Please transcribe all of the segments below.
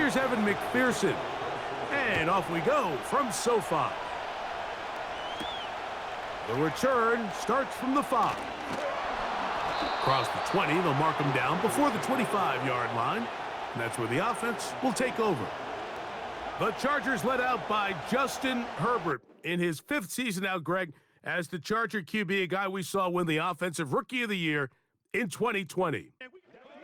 Here's Evan McPherson. And off we go from SoFi. The return starts from the 5. Across the 20, they'll mark him down before the 25-yard line. And that's where the offense will take over. The Chargers led out by Justin Herbert in his 5th season now, Greg, as the Charger QB, a guy we saw win the Offensive Rookie of the Year in 2020.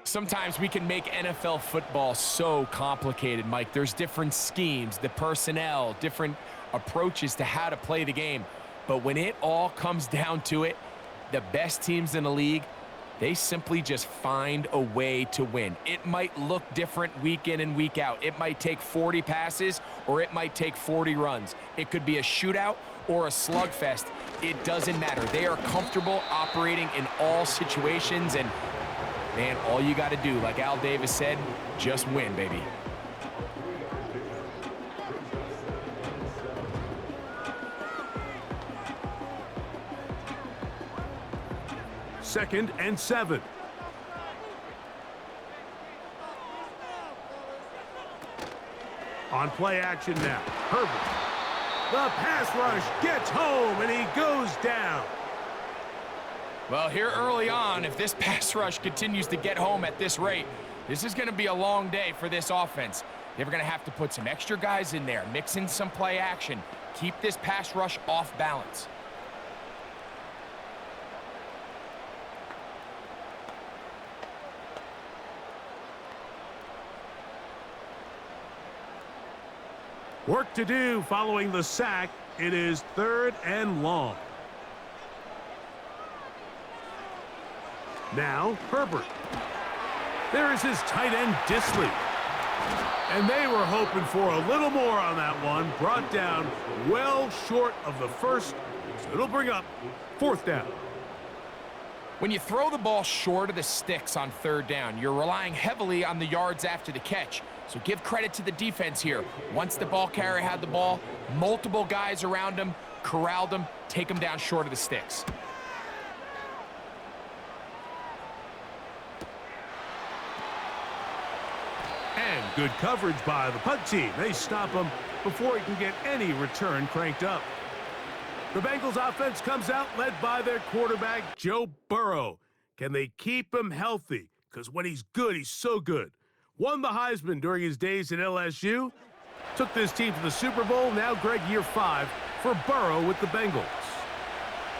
Sometimes we can make NFL football so complicated, Mike. There's different schemes, the personnel, different approaches to how to play the game. But when it all comes down to it, the best teams in the league, they simply just find a way to win. It might look different week in and week out. It might take 40 passes or it might take 40 runs. It could be a shootout or a slugfest. It doesn't matter. They are comfortable operating in all situations, and man, all you got to do, like Al Davis said, just win, baby. Second and 7. On play action now, Herbert. The pass rush gets home, and he goes down. Well, here early on, if this pass rush continues to get home at this rate, this is going to be a long day for this offense. They're going to have to put some extra guys in there, mix in some play action, keep this pass rush off balance. Work to do following the sack. It is 3rd and long. Now, Herbert. There is his tight end, Disley. And they were hoping for a little more on that one. Brought down well short of the first. So it'll bring up 4th down. When you throw the ball short of the sticks on 3rd down, you're relying heavily on the yards after the catch. So give credit to the defense here. Once the ball carrier had the ball, multiple guys around him, corralled him, take him down short of the sticks. And good coverage by the punt team. They stop him before he can get any return cranked up. The Bengals offense comes out led by their quarterback, Joe Burrow. Can they keep him healthy? Because when he's good, he's so good. Won the Heisman during his days at LSU. Took this team to the Super Bowl. Now, Greg, year 5 for Burrow with the Bengals.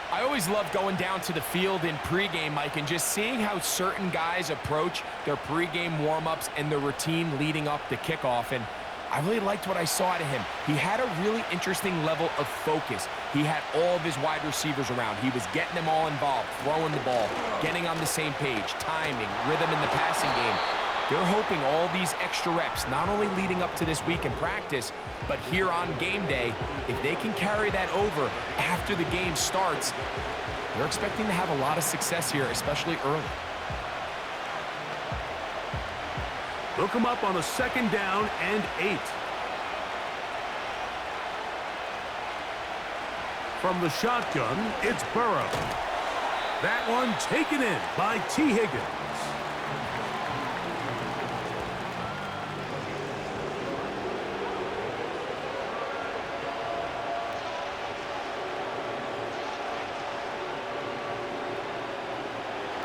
I always love going down to the field in pregame, Mike, and just seeing how certain guys approach their pregame warm-ups and their routine leading up to kickoff. And I really liked what I saw out of him. He had a really interesting level of focus. He had all of his wide receivers around. He was getting them all involved, throwing the ball, getting on the same page, timing, rhythm in the passing game. They're hoping all these extra reps, not only leading up to this week in practice, but here on game day, if they can carry that over after the game starts, they're expecting to have a lot of success here, especially early. They'll come up on a 2nd down and 8. From the shotgun, it's Burrow. That one taken in by T. Higgins.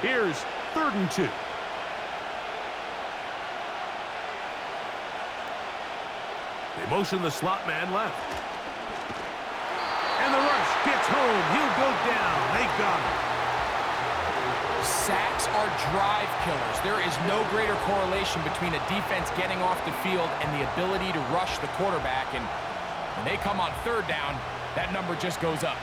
Here's 3rd and 2. They motion the slot man left. And the rush gets home. He'll go down. They got him. Sacks are drive killers. There is no greater correlation between a defense getting off the field and the ability to rush the quarterback. And when they come on 3rd down, that number just goes up.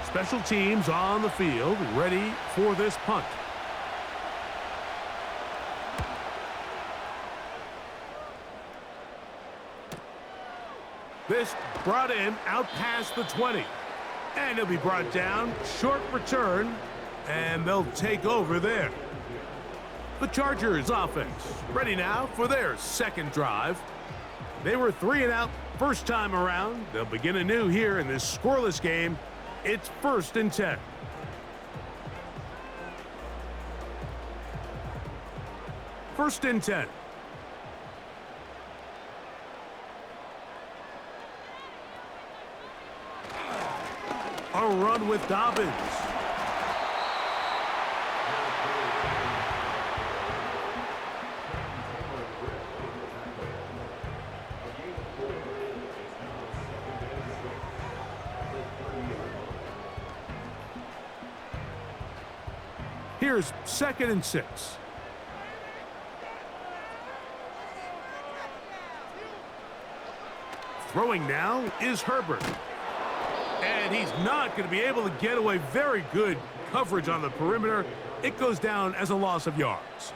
Special teams on the field, ready for this punt. This brought in out past the 20. And he'll be brought down, short return, and they'll take over there. The Chargers offense ready now for their 2nd drive. They were 3 and out First time around, they'll begin anew here in this scoreless game. It's 1st and 10. First and 10. A run with Dobbins. Here's 2nd and 6. Throwing now is Herbert. And he's not going to be able to get away. Very good coverage on the perimeter. It goes down as a loss of yards.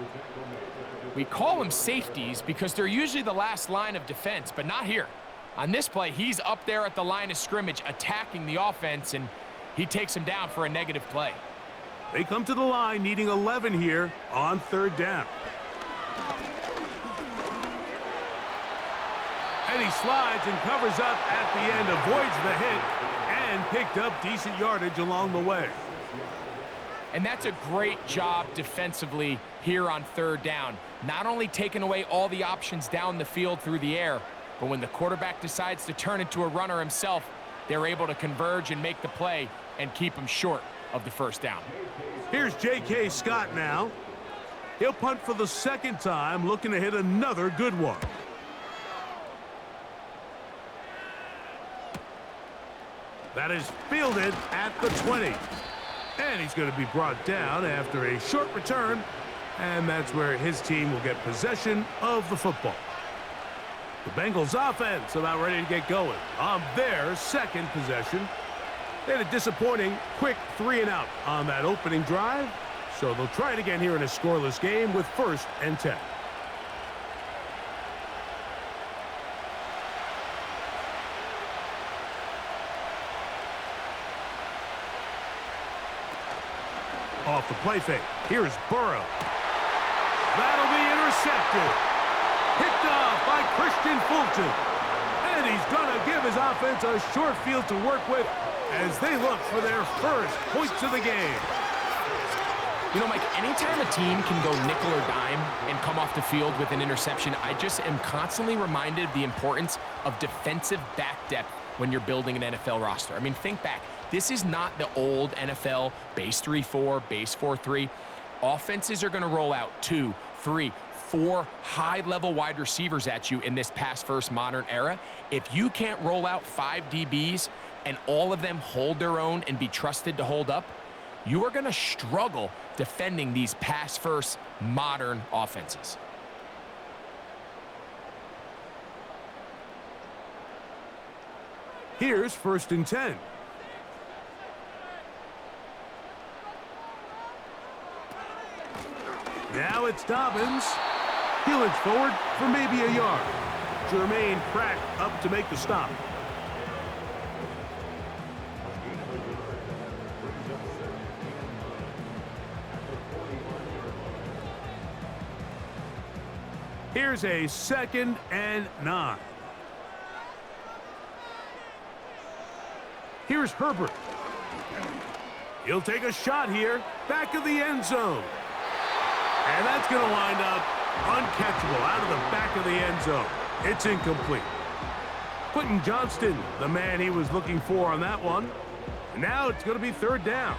We call them safeties because they're usually the last line of defense, but not here. On this play, he's up there at the line of scrimmage attacking the offense, and he takes him down for a negative play. They come to the line needing 11 here on 3rd down. And he slides and covers up at the end, avoids the hit, and picked up decent yardage along the way. And that's a great job defensively here on 3rd down. Not only taking away all the options down the field through the air, but when the quarterback decides to turn into a runner himself, they're able to converge and make the play and keep him short of the 1st down. Here's J.K. Scott now. He'll punt for the 2nd time, looking to hit another good one. That is fielded at the 20. And he's going to be brought down after a short return. And that's where his team will get possession of the football. The Bengals offense about ready to get going on their 2nd possession. They had a disappointing quick 3-and-out on that opening drive. So they'll try it again here in a scoreless game with 1st and 10. Off the play fake. Here's Burrow. That'll be intercepted. Picked off by Christian Fulton. And he's going to give his offense a short field to work with as they look for their 1st points of the game. You know, Mike, anytime a team can go nickel or dime and come off the field with an interception, I just am constantly reminded of the importance of defensive back depth when you're building an NFL roster. I mean, think back. This is not the old NFL base 3-4, base 4-3. Offenses are going to roll out 2, 3, 4 high-level wide receivers at you in this pass-first modern era. If you can't roll out 5 DBs and all of them hold their own and be trusted to hold up, you are going to struggle defending these pass-first modern offenses. Here's 1st and 10. Now it's Dobbins. He looks forward for maybe a yard. Jermaine Pratt up to make the stop. Here's a 2nd and 9. Here's Herbert. He'll take a shot here, back of the end zone. And that's going to wind up uncatchable out of the back of the end zone. It's incomplete. Quentin Johnston, the man he was looking for on that one. And now it's going to be 3rd down.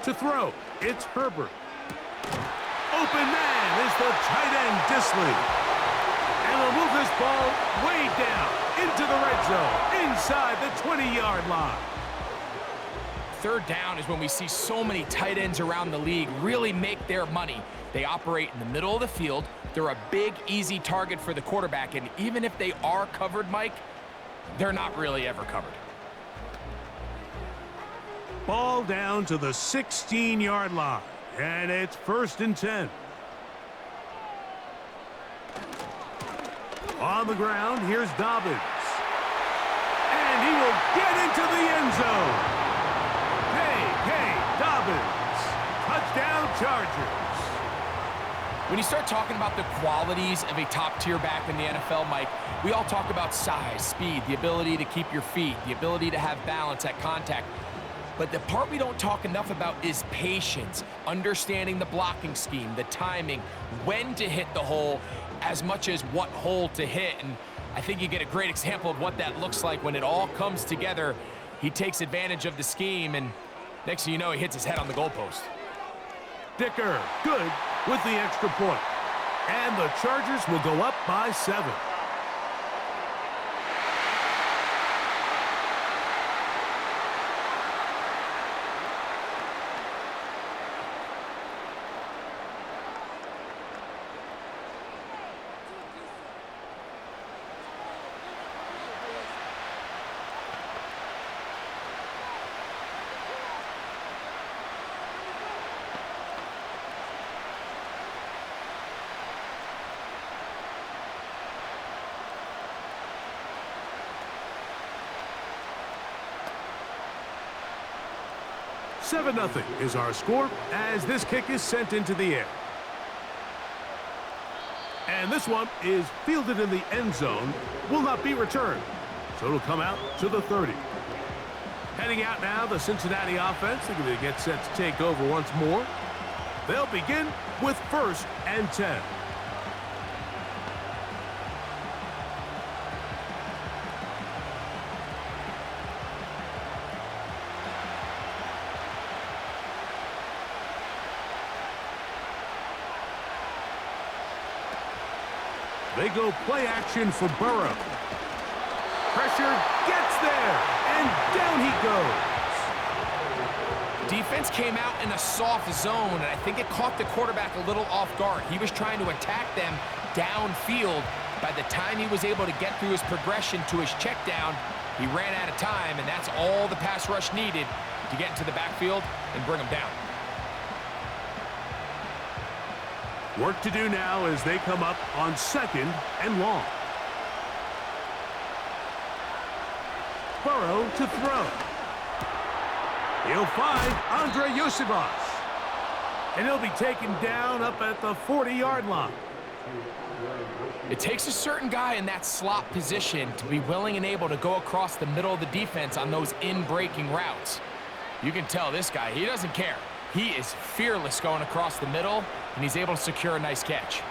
To throw, it's Herbert. Open man is the tight end, Disley. And they'll move this ball way down into the red zone, inside the 20-yard line. 3rd down is when we see so many tight ends around the league really make their money. They operate in the middle of the field. They're a big, easy target for the quarterback. And even if they are covered, Mike, they're not really ever covered. Ball down to the 16-yard line. And it's 1st and 10. On the ground, here's Dobbins. And he will get into the end zone. J.K. Chargers. When you start talking about the qualities of a top-tier back in the NFL, Mike, we all talk about size, speed, the ability to keep your feet, the ability to have balance at contact. But the part we don't talk enough about is patience, understanding the blocking scheme, the timing, when to hit the hole, as much as what hole to hit. And I think you get a great example of what that looks like when it all comes together. He takes advantage of the scheme, and next thing you know, he hits his head on the goalpost. Dicker, good with the extra point. And the Chargers will go up by 7. Seven 0 is our score as this kick is sent into the air. And this one is fielded in the end zone, will not be returned. So it'll come out to the 30. Heading out now, the Cincinnati offense. They're going to get set to take over once more. They'll begin with 1st and 10. They go play action for Burrow. Pressure gets there, and down he goes. Defense came out in a soft zone, and I think it caught the quarterback a little off guard. He was trying to attack them downfield. By the time he was able to get through his progression to his check down, he ran out of time, and that's all the pass rush needed to get into the backfield and bring him down. Work to do now as they come up on 2nd and long. Burrow to throw. He'll find Andre Yosibas. And he'll be taken down up at the 40-yard line. It takes a certain guy in that slot position to be willing and able to go across the middle of the defense on those in-breaking routes. You can tell this guy, he doesn't care. He is fearless going across the middle, and he's able to secure a nice catch.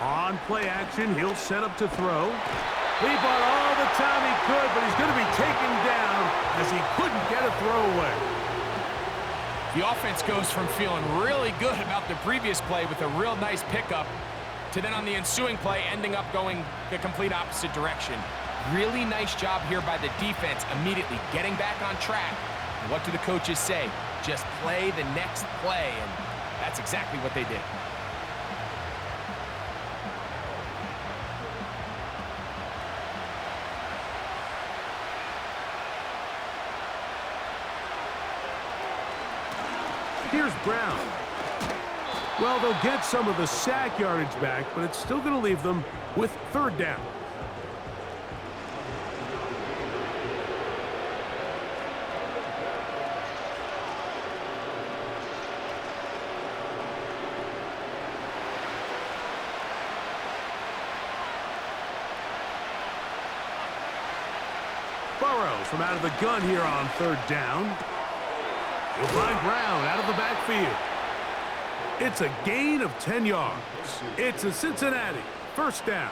On play action, he'll set up to throw. He bought all the time he could, but he's going to be taken down as he couldn't get a throw away. The offense goes from feeling really good about the previous play with a real nice pickup to then on the ensuing play ending up going the complete opposite direction. Really nice job here by the defense immediately getting back on track. And what do the coaches say? Just play the next play, and that's exactly what they did. Here's Brown. Well, they'll get some of the sack yardage back, but it's still going to leave them with 3rd down. Burrow from out of the gun here on 3rd down. He'll find Brown out of the backfield. It's a gain of 10 yards. It's a Cincinnati 1st down.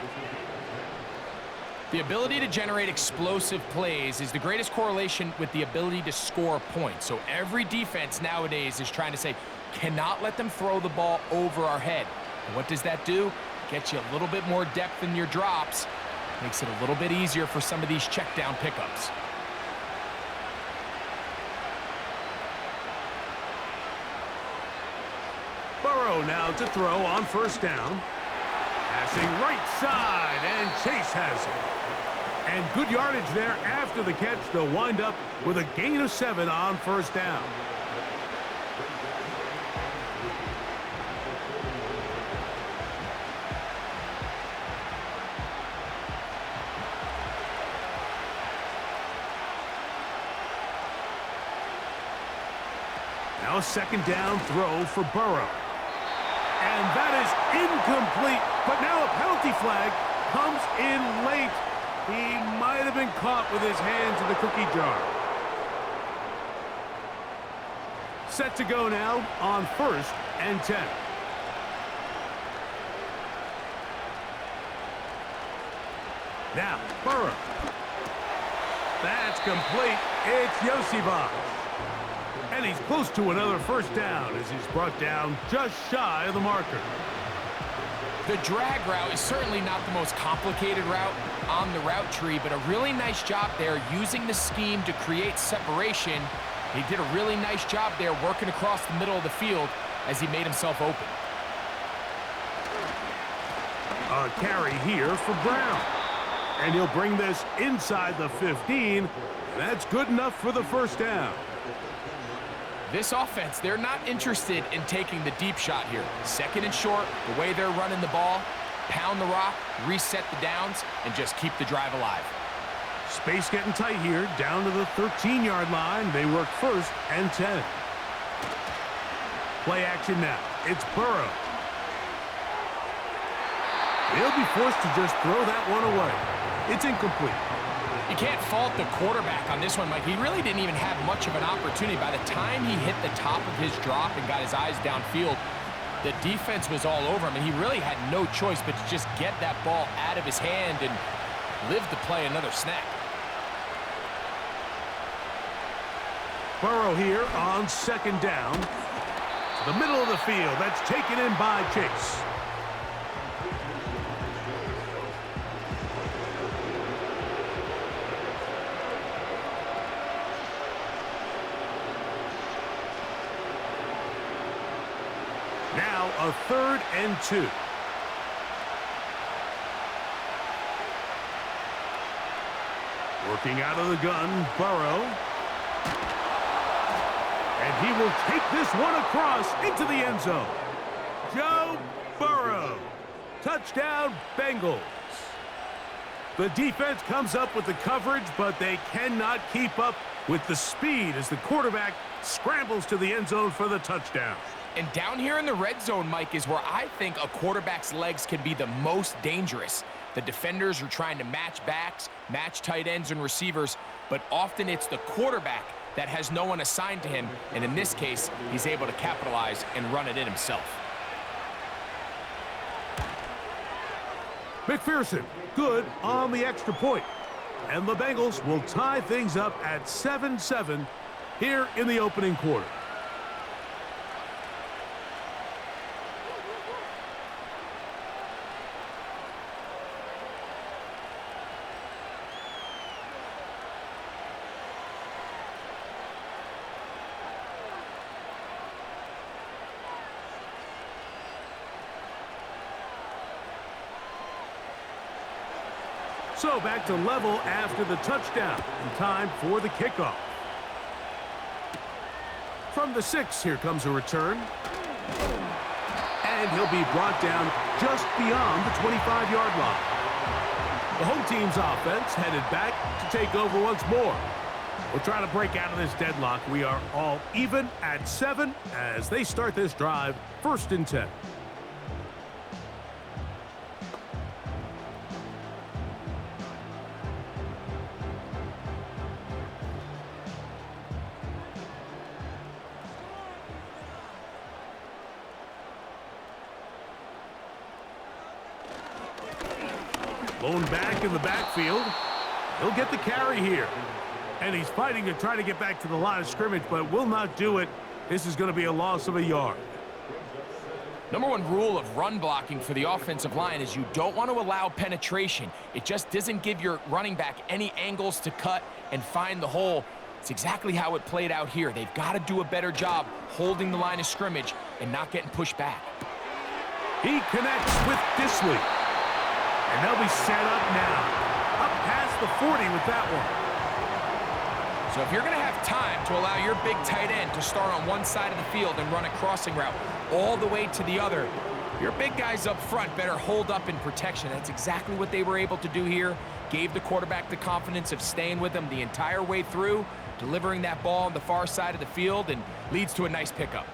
The ability to generate explosive plays is the greatest correlation with the ability to score points. So every defense nowadays is trying to say, cannot let them throw the ball over our head. And what does that do? Gets you a little bit more depth in your drops. Makes it a little bit easier for some of these check down pickups. Burrow now to throw on 1st down. Passing right side, and Chase has it. And good yardage there after the catch. They'll wind up with a gain of 7 on 1st down. Now a second down throw for Burrow. And that is incomplete, but now a penalty flag comes in late. He might have been caught with his hands in the cookie jar. Set to go now on 1st and 10. Now, Burrow. That's complete. It's Yosibach. And he's close to another first down as he's brought down just shy of the marker. The drag route is certainly not the most complicated route on the route tree, but a really nice job there using the scheme to create separation. He did a really nice job there working across the middle of the field as he made himself open. A carry here for Brown. And he'll bring this inside the 15. That's good enough for the first down. This offense, they're not interested in taking the deep shot here. Second and short, the way they're running the ball, pound the rock, reset the downs, and just keep the drive alive. Space getting tight here, down to the 13-yard line. They work 1st and 10. Play action now. It's Burrow. He'll be forced to just throw that one away. It's incomplete. You can't fault the quarterback on this one, Mike. He really didn't even have much of an opportunity. By the time he hit the top of his drop and got his eyes downfield, the defense was all over him, and he really had no choice but to just get that ball out of his hand and live to play another snap. Burrow here on 2nd down. To the middle of the field. That's taken in by Chase. Now a 3rd and 2. Working out of the gun, Burrow. And he will take this one across into the end zone. Joe Burrow. Touchdown, Bengals. The defense comes up with the coverage, but they cannot keep up with the speed as the quarterback scrambles to the end zone for the touchdown. And down here in the red zone, Mike, is where I think a quarterback's legs can be the most dangerous. The defenders are trying to match backs, match tight ends and receivers, but often it's the quarterback that has no one assigned to him, and in this case, he's able to capitalize and run it in himself. McPherson, good on the extra point. And the Bengals will tie things up at 7-7 here in the opening quarter. So back to level after the touchdown. And time for the kickoff. From the 6, here comes a return. And he'll be brought down just beyond the 25-yard line. The home team's offense headed back to take over once more. We'll try to break out of this deadlock. We are all even at 7 as they start this drive, 1st and 10. Blown back in the backfield. He'll get the carry here. And he's fighting to try to get back to the line of scrimmage, but will not do it. This is going to be a loss of a yard. Number one rule of run blocking for the offensive line is you don't want to allow penetration. It just doesn't give your running back any angles to cut and find the hole. It's exactly how it played out here. They've got to do a better job holding the line of scrimmage and not getting pushed back. He connects with Disley. And they'll be set up now. Up past the 40 with that one. So if you're going to have time to allow your big tight end to start on one side of the field and run a crossing route all the way to the other, your big guys up front better hold up in protection. That's exactly what they were able to do here. Gave the quarterback the confidence of staying with him the entire way through. delivering that ball on the far side of the field, and leads to a nice pickup.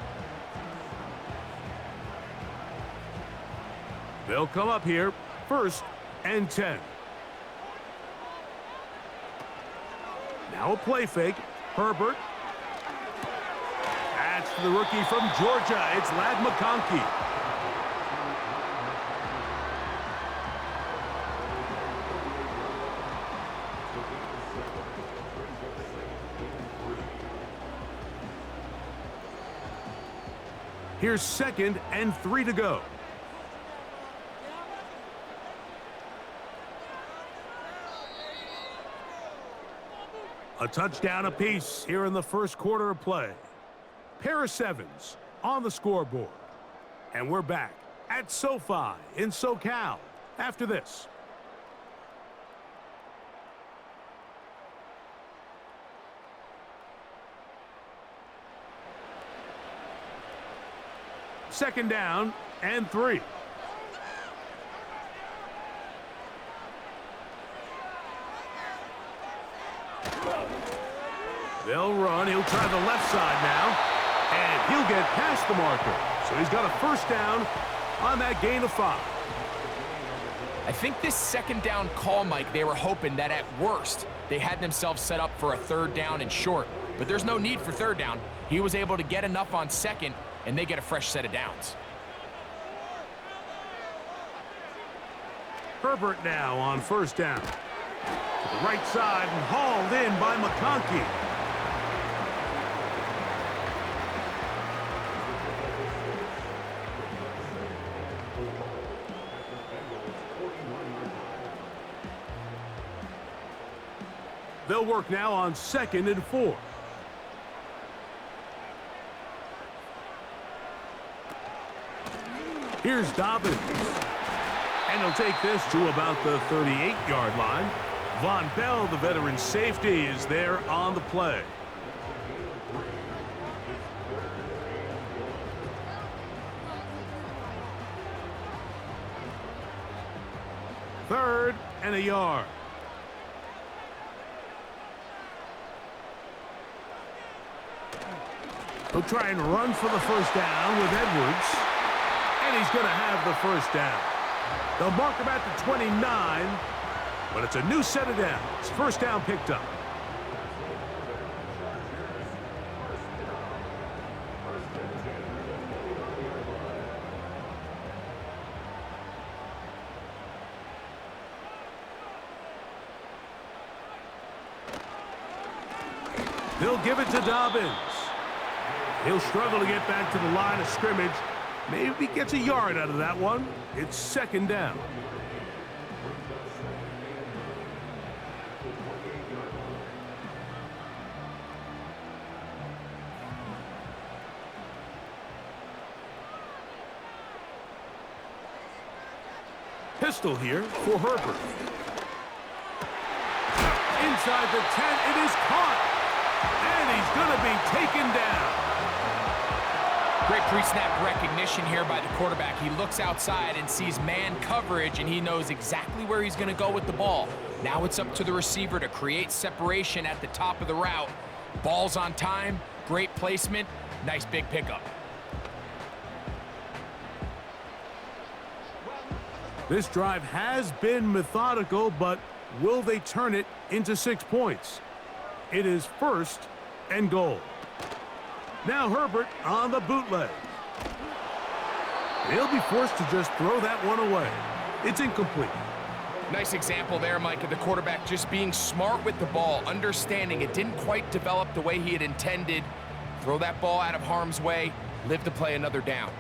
They'll come up here, 1st and 10. Now a play fake. Herbert. That's the rookie from Georgia. It's Ladd McConkey. Here's 2nd and 3 to go. A touchdown apiece here in the first quarter of play. Pair of 7s on the scoreboard. And we're back at SoFi in SoCal after this. Second down and 3. They'll run. He'll try the left side now. And he'll get past the marker. So he's got a first down on that gain of 5. I think this second down call, Mike, they were hoping that at worst they had themselves set up for a 3rd down and short. But there's no need for 3rd down. He was able to get enough on 2nd, and they get a fresh set of downs. Herbert now on 1st down. To the right side and hauled in by McConkey. They'll work now on 2nd and 4. Here's Dobbins. And he'll take this to about the 38-yard line. Von Bell, the veteran safety, is there on the play. Third and a yard. He'll try and run for the first down with Edwards. And he's going to have the first down. They'll mark him at the 29, but it's a new set of downs. First down picked up. They'll give it to Dobbins. He'll struggle to get back to the line of scrimmage. Maybe gets a yard out of that one. It's 2nd down. Pistol here for Herbert. Inside the 10, it is caught. And he's going to be taken down. Great pre-snap recognition here by the quarterback. He looks outside and sees man coverage, and he knows exactly where he's going to go with the ball. Now it's up to the receiver to create separation at the top of the route. Ball's on time, great placement, nice big pickup. This drive has been methodical, but will they turn it into 6 points? It is 1st and goal. Now Herbert on the bootleg. He'll be forced to just throw that one away. It's incomplete. Nice example there, Mike, of the quarterback just being smart with the ball, understanding it didn't quite develop the way he had intended. Throw that ball out of harm's way, live to play another down.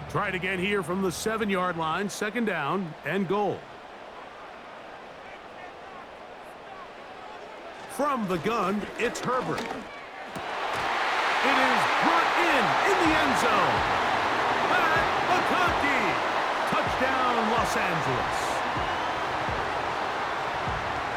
Try it again here from the 7-yard line, 2nd down and goal. From the gun, it's Herbert. It is brought in the end zone. Ladd McConkey. Touchdown, Los Angeles.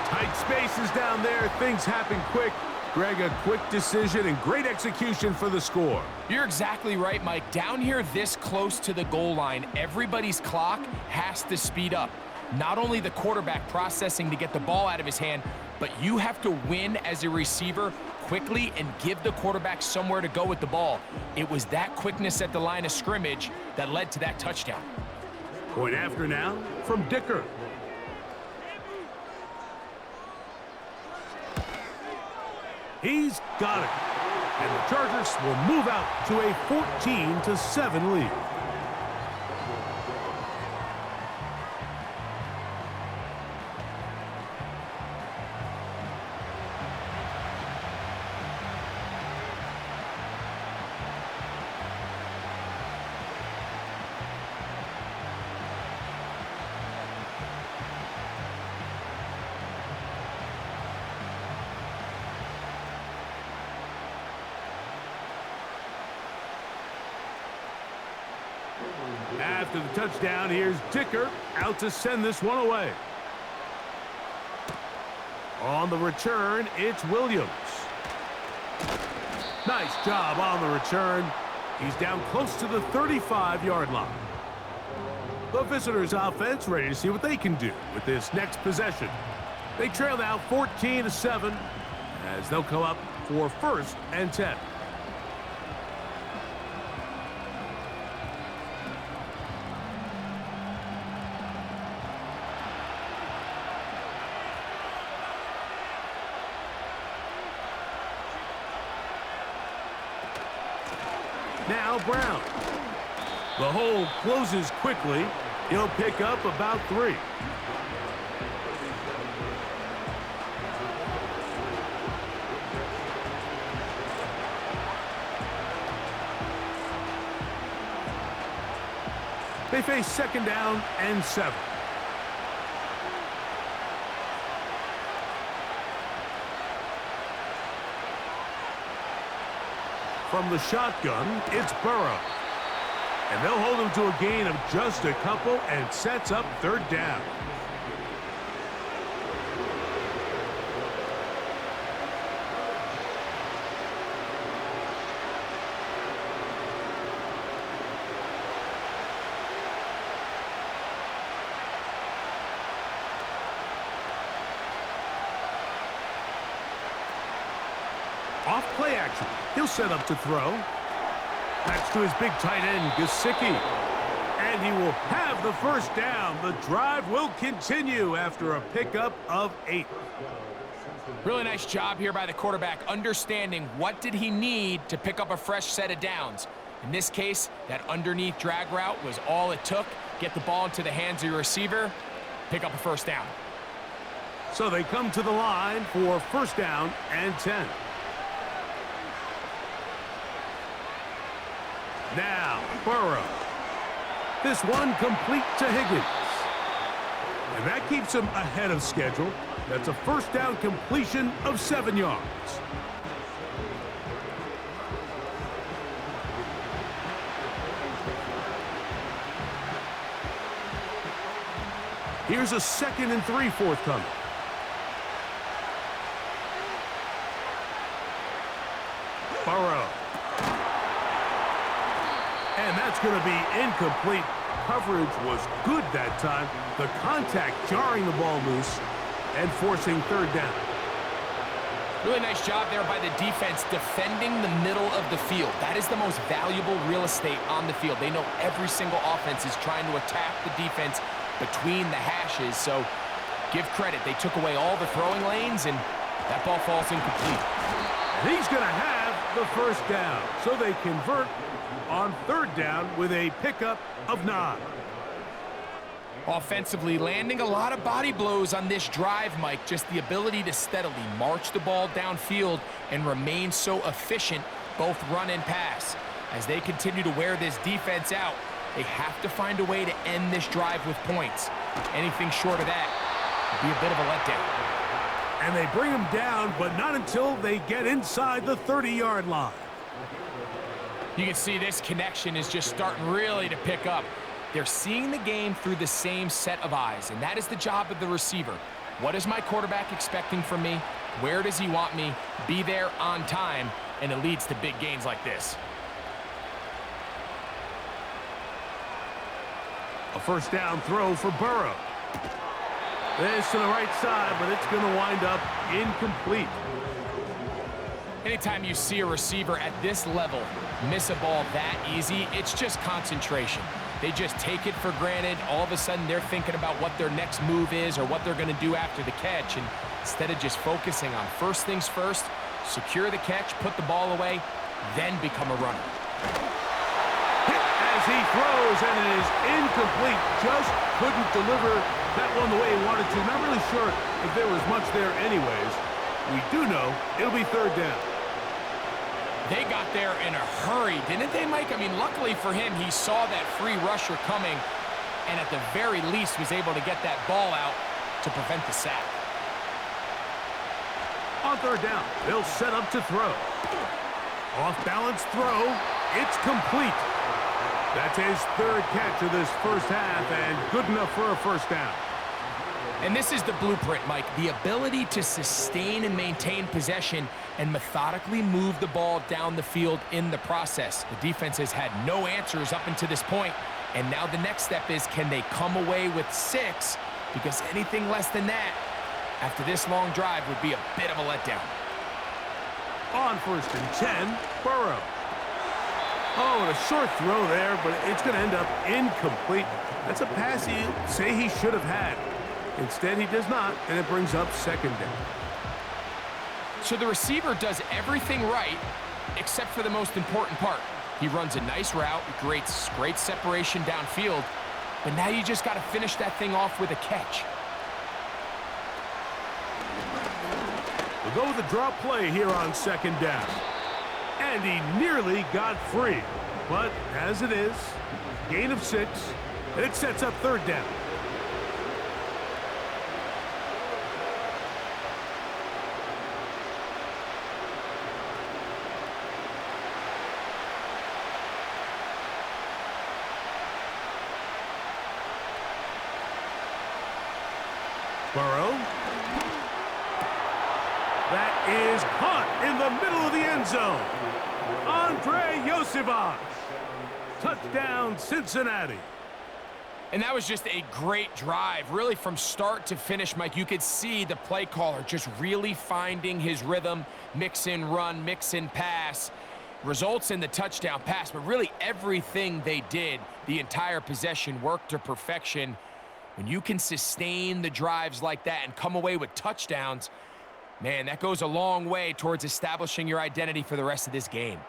Tight spaces down there. Things happen quick. Greg, a quick decision and great execution for the score. You're exactly right, Mike. Down here this close to the goal line, everybody's clock has to speed up. Not only the quarterback processing to get the ball out of his hand, but you have to win as a receiver quickly and give the quarterback somewhere to go with the ball. It was that quickness at the line of scrimmage that led to that touchdown. Point after now from Dicker. He's got it. And the Chargers will move out to a 14-7 lead. After the touchdown, here's Dicker out to send this one away. On the return, it's Williams. Nice job on the return. He's down close to the 35-yard line. The visitors' offense ready to see what they can do with this next possession. They trail now 14-7 as they'll come up for 1st and 10. Now Brown. The hole closes quickly. He'll pick up about 3. They face 2nd down and 7. From the shotgun, it's Burrow. And they'll hold him to a gain of just a couple and sets up 3rd down. Off play action. He'll set up to throw. That's to his big tight end, Gesicki. And he will have the 1st down. The drive will continue after a pickup of 8. Really nice job here by the quarterback, understanding what did he need to pick up a fresh set of downs. In this case, that underneath drag route was all it took. Get the ball into the hands of your receiver, pick up a 1st down. So they come to the line for 1st down and 10. Now, Burrow. This one complete to Higgins. And that keeps him ahead of schedule. That's a 1st down completion of 7 yards. Here's a 2nd and 3 forthcoming. Burrow. And that's going to be incomplete. Coverage was good that time. The contact jarring the ball loose and forcing 3rd down. Really nice job there by the defense defending the middle of the field. That is the most valuable real estate on the field. They know every single offense is trying to attack the defense between the hashes. So give credit. They took away all the throwing lanes, and that ball falls incomplete. And he's going to have the 1st down. So they convert on 3rd down with a pickup of 9. Offensively, landing a lot of body blows on this drive, Mike. Just the ability to steadily march the ball downfield and remain so efficient, both run and pass. As they continue to wear this defense out, they have to find a way to end this drive with points. Anything short of that would be a bit of a letdown. And they bring him down, but not until they get inside the 30-yard line. You can see this connection is just starting really to pick up. They're seeing the game through the same set of eyes, and that is the job of the receiver. What is my quarterback expecting from me? Where does he want me? Be there on time, and it leads to big gains like this. A 1st down throw for Burrow. This to the right side, but it's going to wind up incomplete. Anytime you see a receiver at this level miss a ball that easy, it's just concentration. They just take it for granted. All of a sudden, they're thinking about what their next move is or what they're going to do after the catch. And instead of just focusing on first things first, secure the catch, put the ball away, then become a runner. Hit as he throws, and it is incomplete. Just couldn't deliver that one the way he wanted to. Not really sure if there was much there anyways. We do know it'll be third down. They got there in a hurry, didn't they, Mike? I mean, luckily for him, he saw that free rusher coming and at the very least was able to get that ball out to prevent the sack. On third down, they'll set up to throw. Off-balance throw. It's complete. That's his third catch of this first half and good enough for a first down. And this is the blueprint, Mike. The ability to sustain and maintain possession and methodically move the ball down the field in the process. The defense has had no answers up until this point, and now the next step is, can they come away with 6? Because anything less than that, after this long drive, would be a bit of a letdown. On first and 10, Burrow. Oh, and a short throw there, but it's going to end up incomplete. That's a pass he'd say he should have had. Instead, he does not, and it brings up second down. So the receiver does everything right, except for the most important part. He runs a nice route, creates great separation downfield, but now you just got to finish that thing off with a catch. We'll go with the drop play here on second down. And he nearly got free. But as it is, gain of 6, and it sets up third down. Burrow. That is caught in the middle of the end zone. Andre Yosivas. Touchdown, Cincinnati. And that was just a great drive, really from start to finish, Mike. You could see the play caller just really finding his rhythm, mix in run, mix in pass. Results in the touchdown pass, but really everything they did, the entire possession, worked to perfection. When you can sustain the drives like that and come away with touchdowns, man, that goes a long way towards establishing your identity for the rest of this game.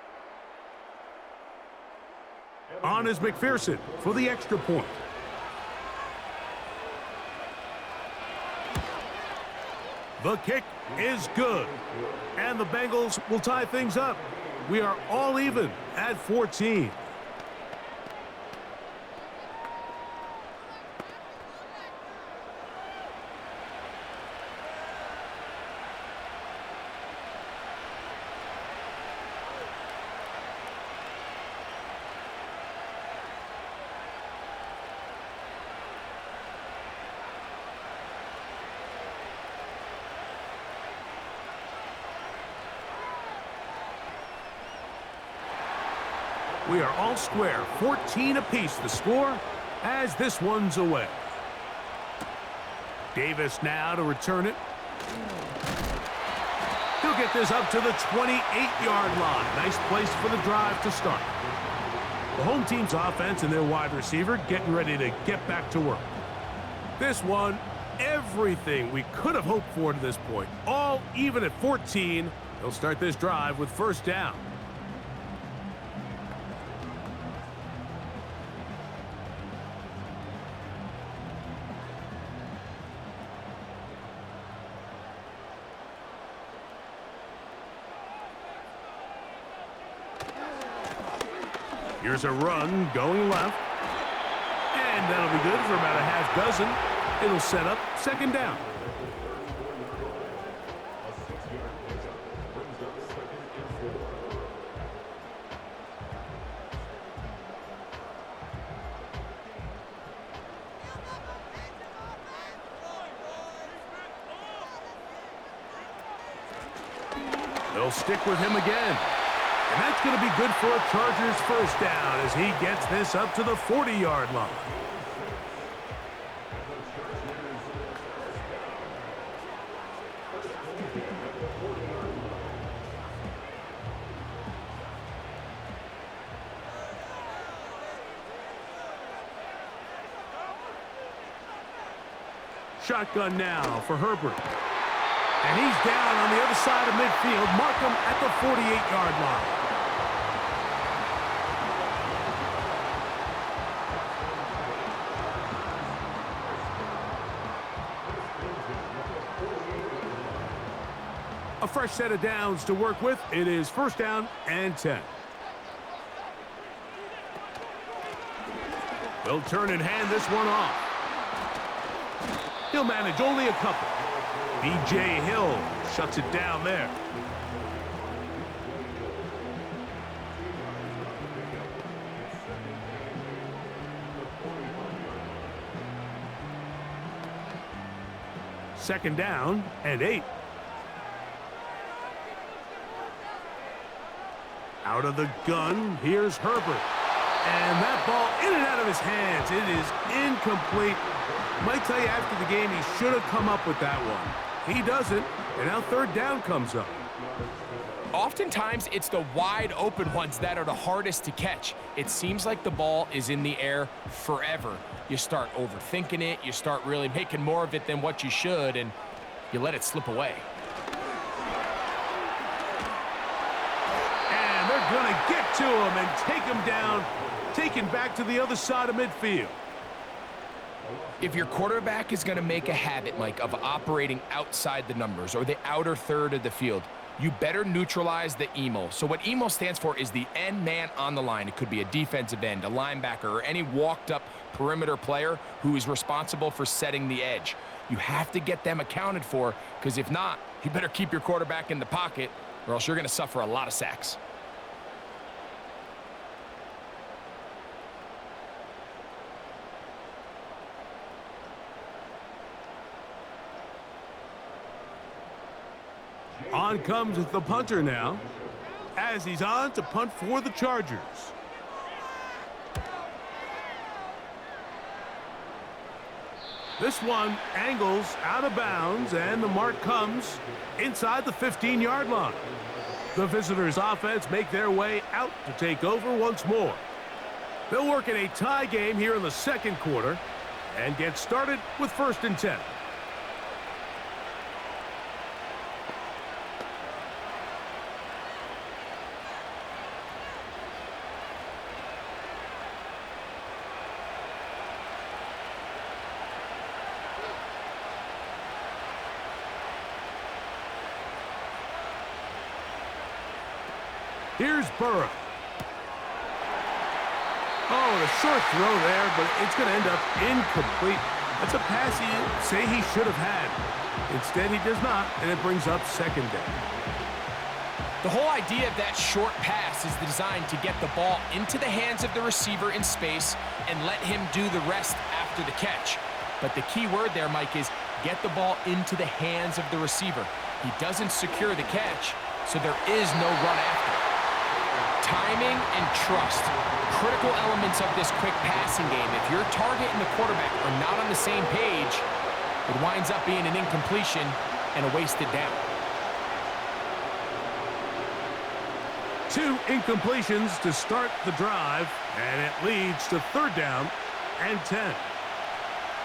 On is McPherson for the extra point. The kick is good. And the Bengals will tie things up. We are all even at 14. We are all square, 14 apiece the score as this one's away. Davis now to return it. He'll get this up to the 28-yard line. Nice place for the drive to start. The home team's offense and their wide receiver getting ready to get back to work. This one, everything we could have hoped for to this point. All even at 14. They'll start this drive with first down. Here's a run going left. And that'll be good for about a half dozen. It'll set up second down. They'll stick with him again. And that's going to be good for a Chargers first down as he gets this up to the 40-yard line. shotgun now for Herbert. And he's down on the other side of midfield. Mark him at the 48-yard line. A fresh set of downs to work with. It is 1st down and 10. They'll turn and hand this one off. He'll manage only a couple. B.J. Hill shuts it down there. Second down and 8. Out of the gun, here's Herbert. And that ball in and out of his hands. It is incomplete. Might tell you after the game he should have come up with that one. He doesn't, and now 3rd down comes up. Oftentimes, it's the wide open ones that are the hardest to catch. It seems like the ball is in the air forever. You start overthinking it, you start really making more of it than what you should, and you let it slip away. And they're going to get to him and take him down, taken back to the other side of midfield. If your quarterback is going to make a habit, Mike, of operating outside the numbers or the outer third of the field, you better neutralize the EMO. So what EMO stands for is the end man on the line. It could be a defensive end, a linebacker, or any walked-up perimeter player who is responsible for setting the edge. You have to get them accounted for, because if not, you better keep your quarterback in the pocket, or else you're going to suffer a lot of sacks. On comes the punter now, as he's on to punt for the Chargers. This one angles out of bounds, and the mark comes inside the 15-yard line. The visitors' offense make their way out to take over once more. They'll work in a tie game here in the 2nd quarter and get started with 1st and 10. Here's Burrow. Oh, a short throw there, but it's going to end up incomplete. That's a pass he'd say he should have had. Instead, he does not, and it brings up 2nd down. The whole idea of that short pass is designed to get the ball into the hands of the receiver in space and let him do the rest after the catch. But the key word there, Mike, is get the ball into the hands of the receiver. He doesn't secure the catch, so there is no run after. Timing and trust, critical elements of this quick passing game. If your target and the quarterback are not on the same page, it winds up being an incompletion and a wasted down. 2 incompletions to start the drive, and it leads to 3rd down and 10.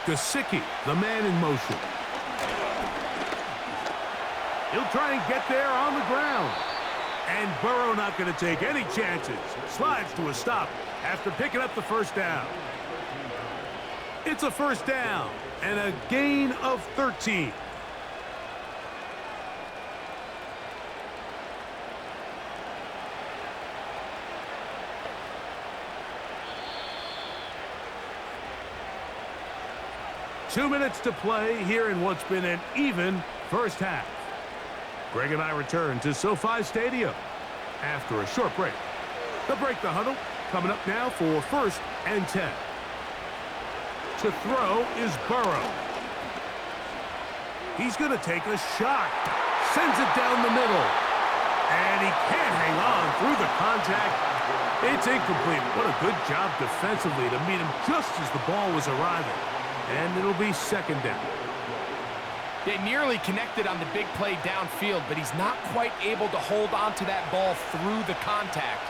Gesicki, the man in motion. He'll try and get there on the ground. And Burrow not going to take any chances. Slides to a stop after picking up the 1st down. It's a 1st down and a gain of 13. Two minutes to play here in what's been an even first half. Greg and I return to SoFi Stadium after a short break. They'll break the huddle. Coming up now for 1st and 10. To throw is Burrow. He's going to take a shot. Sends it down the middle. And he can't hang on through the contact. It's incomplete. What a good job defensively to meet him just as the ball was arriving. And it'll be 2nd down. They nearly connected on the big play downfield, but he's not quite able to hold on to that ball through the contact.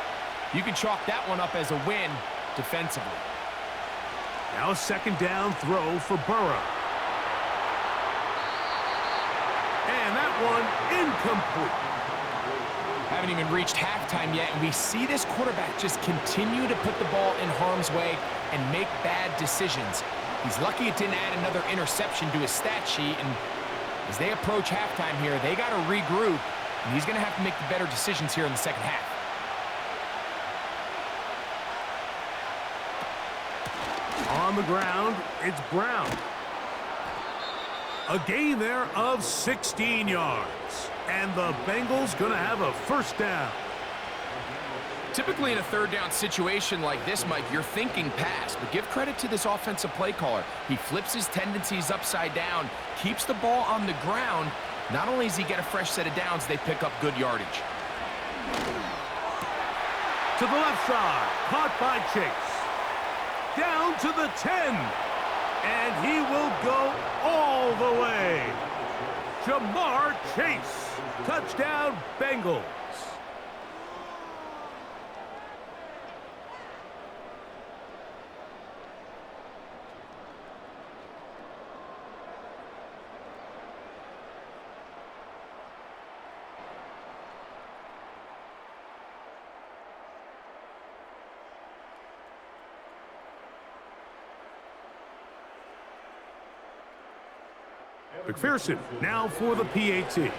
You can chalk that one up as a win defensively. Now a 2nd down throw for Burrow. one incomplete. Haven't even reached halftime yet, and we see this quarterback just continue to put the ball in harm's way and make bad decisions. He's lucky it didn't add another interception to his stat sheet, and as they approach halftime here, they got to regroup, and he's going to have to make the better decisions here in the second half. On the ground, it's Brown. A gain there of 16 yards. And the Bengals going to have a first down. Typically in a third down situation like this, Mike, you're thinking pass, but give credit to this offensive play caller. He flips his tendencies upside down, keeps the ball on the ground. Not only does he get a fresh set of downs, they pick up good yardage. To the left side, caught by Chase. Down to the 10. And he will go all the way. Jamar Chase. Touchdown, Bengals. McPherson now for the PAT.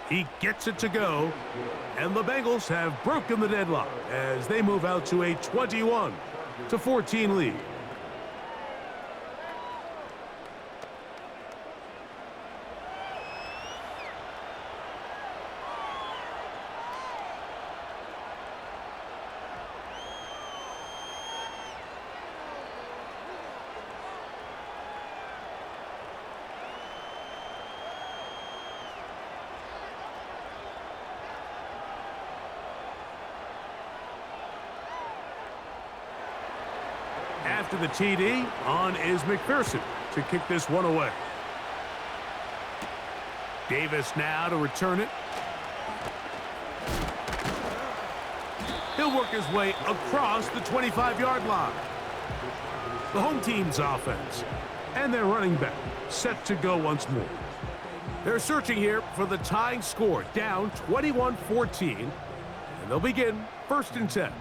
He gets it to go, and the Bengals have broken the deadlock as they move out to a 21-14 lead. After the TD, on is McPherson to kick this one away. Davis now to return it. He'll work his way across the 25-yard line. The home team's offense and their running back set to go once more. They're searching here for the tying score, down 21-14, and they'll begin 1st and 10.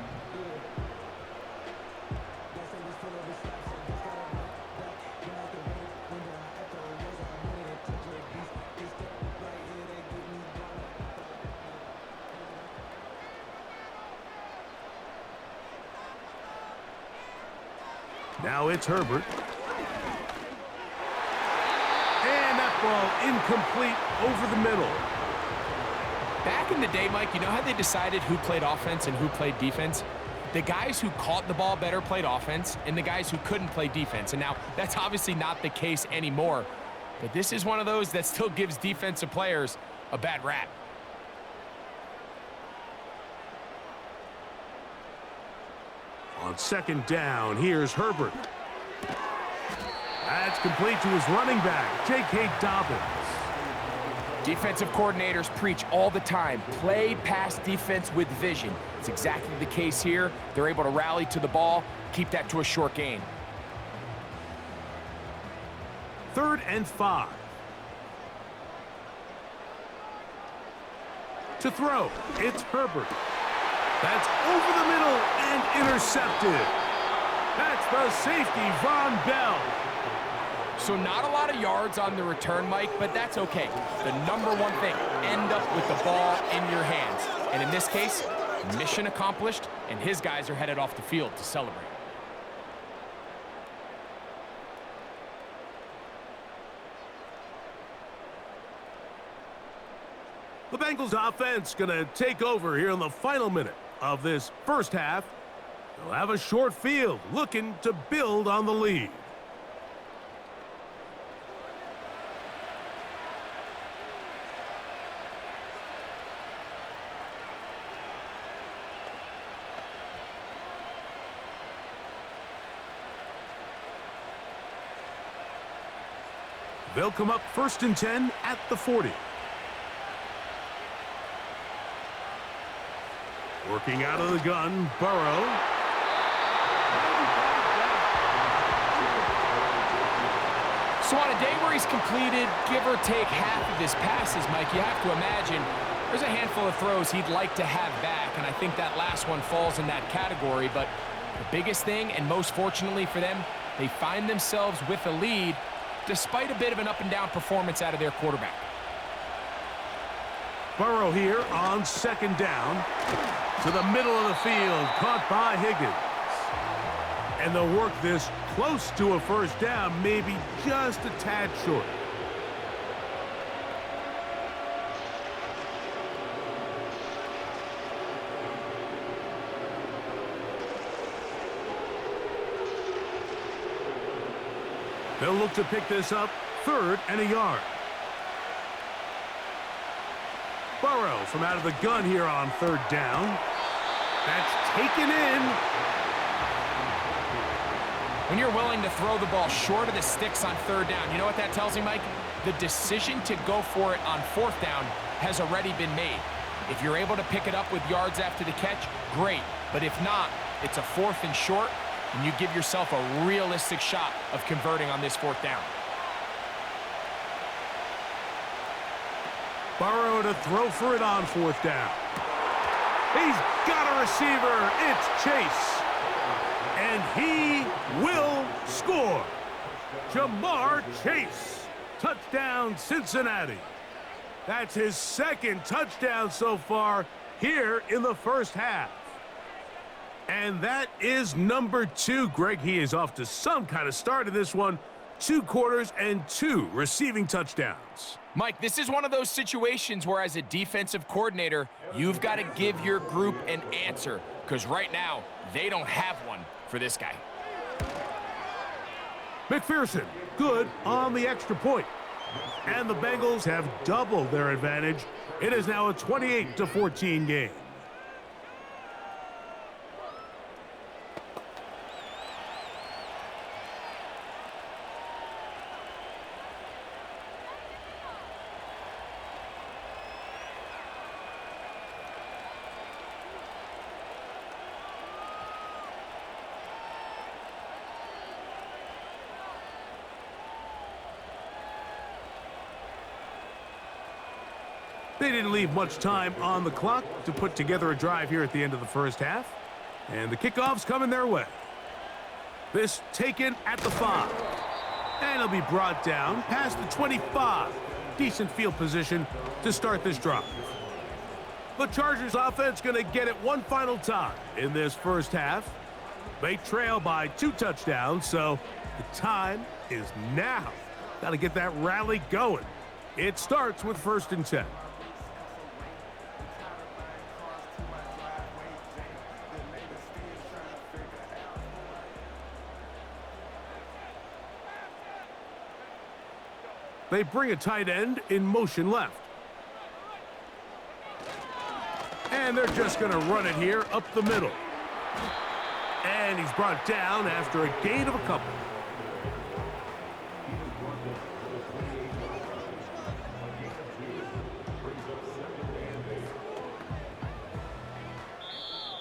Now it's Herbert. And that ball incomplete over the middle. Back in the day, Mike, you know how they decided who played offense and who played defense? The guys who caught the ball better played offense, and the guys who couldn't play defense. And now that's obviously not the case anymore. But this is one of those that still gives defensive players a bad rap. On 2nd down, here's Herbert. That's complete to his running back, J.K. Dobbins. Defensive coordinators preach all the time, play pass defense with vision. It's exactly the case here. They're able to rally to the ball, keep that to a short gain. 3rd and 5. To throw, it's Herbert. That's over the middle and intercepted. That's the safety, Von Bell. So not a lot of yards on the return, Mike, but that's okay. The number one thing, end up with the ball in your hands. And in this case, mission accomplished, and his guys are headed off the field to celebrate. The Bengals offense going to take over here in the final minute of this first half. They'll have a short field looking to build on the lead. They'll come up 1st and 10 at the 40. Working out of the gun, Burrow. So on a day where he's completed, give or take half of his passes, Mike, you have to imagine there's a handful of throws he'd like to have back, and I think that last one falls in that category. But the biggest thing, and most fortunately for them, they find themselves with a lead despite a bit of an up-and-down performance out of their quarterback. Burrow here on second down to the middle of the field, caught by Higgins. And they'll work this close to a first down, maybe just a tad short. They'll look to pick this up, 3rd and a yard. Burrow from out of the gun here on 3rd down. That's taken in. When you're willing to throw the ball short of the sticks on 3rd down, you know what that tells me, Mike? The decision to go for it on 4th down has already been made. If you're able to pick it up with yards after the catch, great. But if not, it's a 4th and short, and you give yourself a realistic shot of converting on this 4th down. Burrow to throw for it on 4th down. He's got a receiver. It's Chase. And he will score. Jamar Chase. Touchdown, Cincinnati. That's his 2nd touchdown so far here in the first half. And that is number 2. Greg, he is off to some kind of start in this one. 2 quarters and 2 receiving touchdowns. Mike, this is one of those situations where as a defensive coordinator, you've got to give your group an answer, because right now, they don't have one for this guy. McPherson, good on the extra point. And the Bengals have doubled their advantage. It is now a 28-14 game. They didn't leave much time on the clock to put together a drive here at the end of the first half. And the kickoff's coming their way. This taken at the 5. And it'll be brought down past the 25. Decent field position to start this drive. The Chargers offense going to get it one final time in this first half. They trail by 2 touchdowns, so the time is now. Got to get that rally going. It starts with 1st and 10. They bring a tight end in motion left. And they're just going to run it here up the middle. And he's brought down after a gain of a couple.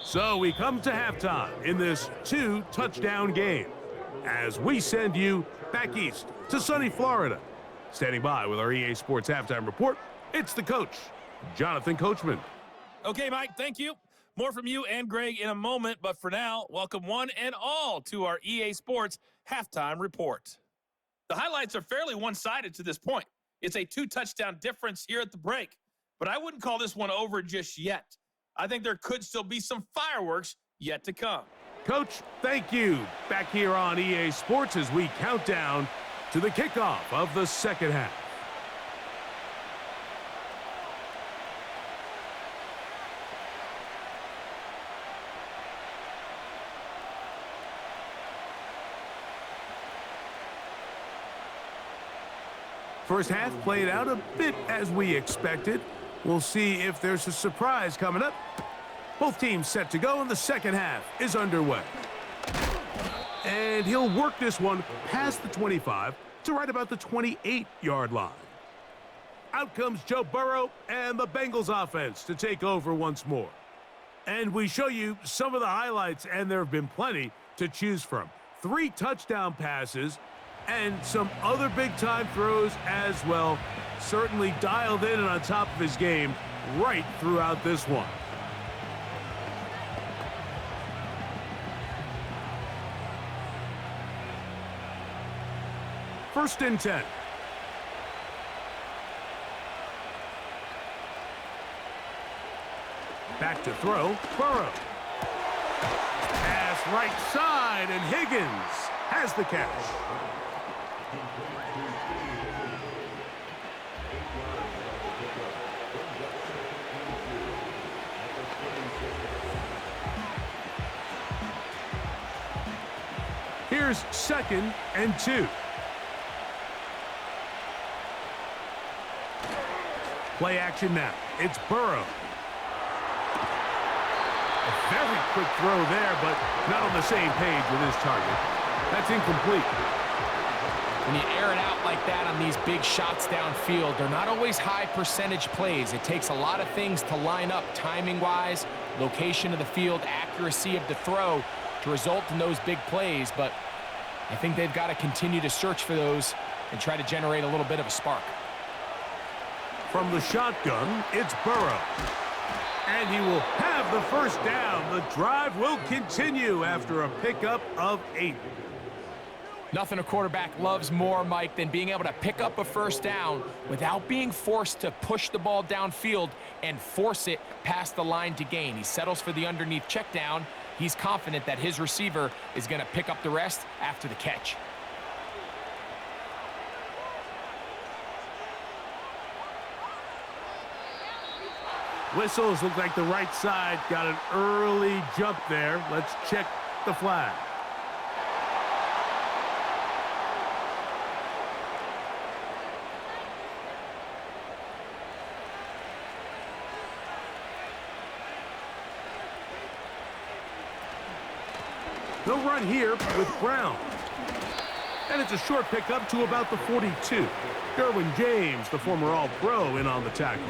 So we come to halftime in this 2-touchdown game as we send you back east to sunny Florida. Standing by with our EA Sports Halftime Report, it's the coach, Jonathan Coachman. Okay, Mike, thank you. More from you and Greg in a moment, but for now, welcome one and all to our EA Sports Halftime Report. The highlights are fairly one-sided to this point. It's a 2-touchdown difference here at the break, but I wouldn't call this one over just yet. I think there could still be some fireworks yet to come. Coach, thank you. Back here on EA Sports as we count down to the kickoff of the second half. First half played out a bit as we expected. We'll see if there's a surprise coming up. Both teams set to go, and the second half is underway. And he'll work this one past the 25 to right about the 28-yard line. Out comes Joe Burrow and the Bengals offense to take over once more. And we show you some of the highlights, and there have been plenty to choose from. 3 touchdown passes and some other big-time throws as well. Certainly dialed in and on top of his game right throughout this one. First and 10. Back to throw, Burrow. Pass right side, and Higgins has the catch. Here's 2nd and 2. Play action now. It's Burrow. A very quick throw there, but not on the same page with his target. That's incomplete. When you air it out like that on these big shots downfield, they're not always high percentage plays. It takes a lot of things to line up timing-wise, location of the field, accuracy of the throw to result in those big plays, but I think they've got to continue to search for those and try to generate a little bit of a spark. From the shotgun, it's Burrow. And he will have the first down. The drive will continue after a pickup of 8. Nothing a quarterback loves more, Mike, than being able to pick up a first down without being forced to push the ball downfield and force it past the line to gain. He settles for the underneath check down. He's confident that his receiver is going to pick up the rest after the catch. Whistles look like the right side got an early jump there. Let's check the flag. They'll run here with Brown. And it's a short pickup to about the 42. Derwin James, the former All-Pro, in on the tackle.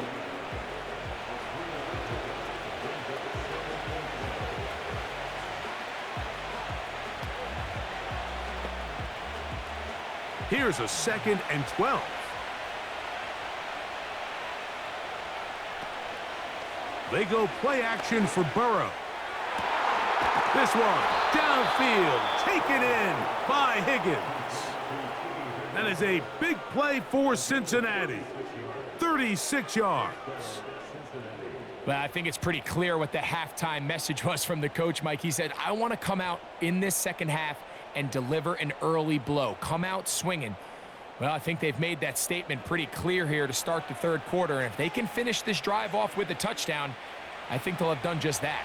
Here's a 2nd and 12. They go play action for Burrow. This one, downfield, taken in by Higgins. That is a big play for Cincinnati. 36 yards. Well, I think it's pretty clear what the halftime message was from the coach, Mike. He said, I want to come out in this second half and deliver an early blow. Come out swinging. Well, I think they've made that statement pretty clear here to start the third quarter. And if they can finish this drive off with a touchdown, I think they'll have done just that.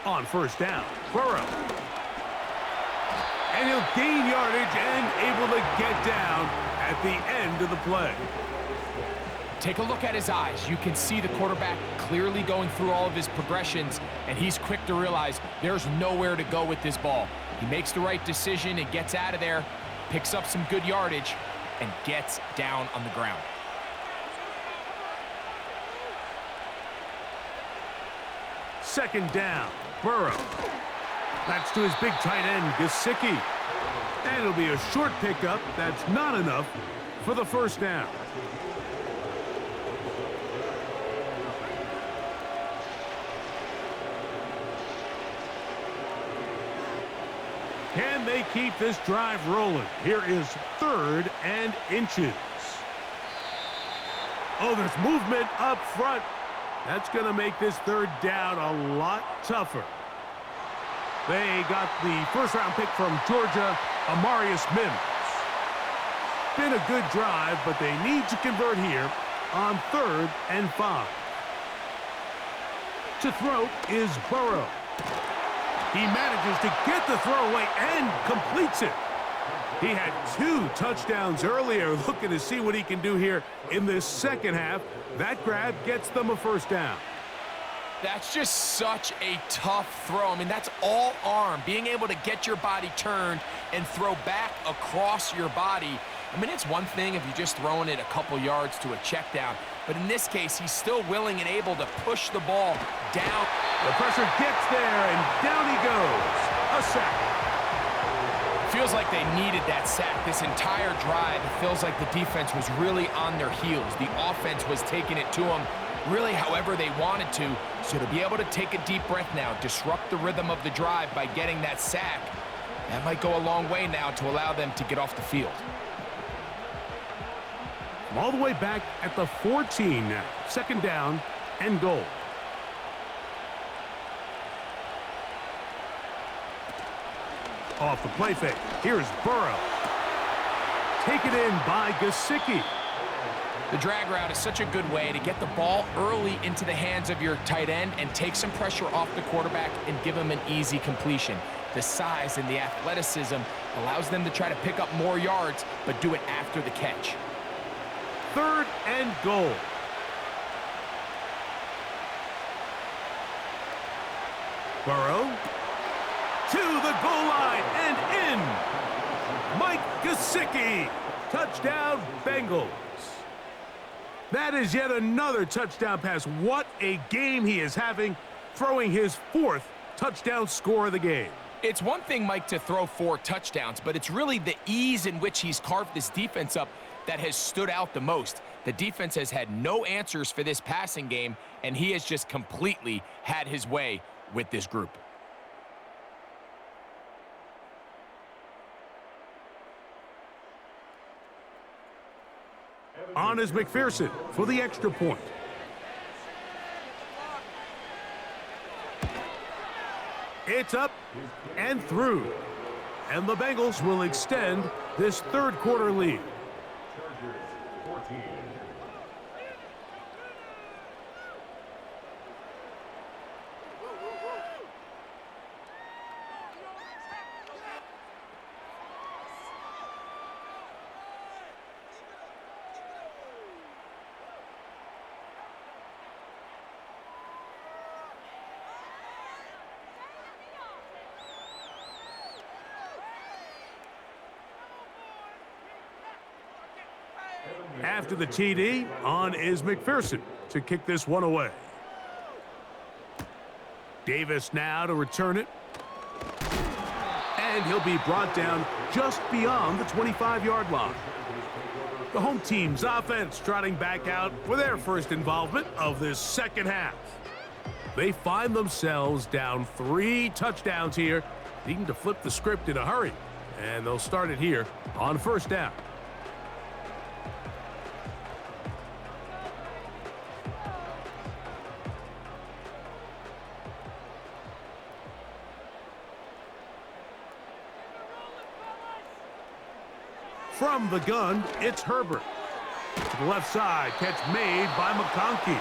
On first down, Burrow. And he'll gain yardage and able to get down at the end of the play. Take a look at his eyes. You can see the quarterback clearly going through all of his progressions, and he's quick to realize there's nowhere to go with this ball. He makes the right decision and gets out of there, picks up some good yardage, and gets down on the ground. Second down, Burrow. That's to his big tight end, Gesicki. And it'll be a short pickup. That's not enough for the first down. Can they keep this drive rolling? Here is 3rd and inches. Oh, there's movement up front. That's going to make this third down a lot tougher. They got the first-round pick from Georgia, Amarius Mims. Been a good drive, but they need to convert here on 3rd and 5. To throw is Burrow. He manages to get the throw away and completes it. He had 2 touchdowns earlier, looking to see what he can do here in this second half. That grab gets them a first down. That's just such a tough throw. I mean, that's all arm. Being able to get your body turned and throw back across your body I mean, it's one thing if you're just throwing it a couple yards to a check down, but in this case, he's still willing and able to push the ball down. The pressure gets there, and down he goes. A sack. Feels like they needed that sack this entire drive. It feels like the defense was really on their heels. The offense was taking it to them really however they wanted to. So to be able to take a deep breath now, disrupt the rhythm of the drive by getting that sack, that might go a long way now to allow them to get off the field. All the way back at the 14 now. Second down and goal. Off the play fake. Here's Burrow. Taken in by Gesicki. The drag route is such a good way to get the ball early into the hands of your tight end and take some pressure off the quarterback and give him an easy completion. The size and the athleticism allows them to try to pick up more yards, but do it after the catch. Third and goal. Burrow to the goal line and in. Mike Gesicki. Touchdown, Bengals. That is yet another touchdown pass. What a game he is having, throwing his 4th touchdown score of the game. It's one thing, Mike, to throw 4 touchdowns, but it's really the ease in which he's carved this defense up that has stood out the most. The defense has had no answers for this passing game, and he has just completely had his way with this group. On is McPherson for the extra point. It's up and through. And the Bengals will extend this third quarter lead. After the TD, on is McPherson to kick this one away. Davis now to return it. And he'll be brought down just beyond the 25-yard line. The home team's offense trotting back out for their first involvement of this second half. They find themselves down 3 touchdowns here, needing to flip the script in a hurry. And they'll start it here on first down. From the gun, it's Herbert. To the left side, catch made by McConkey.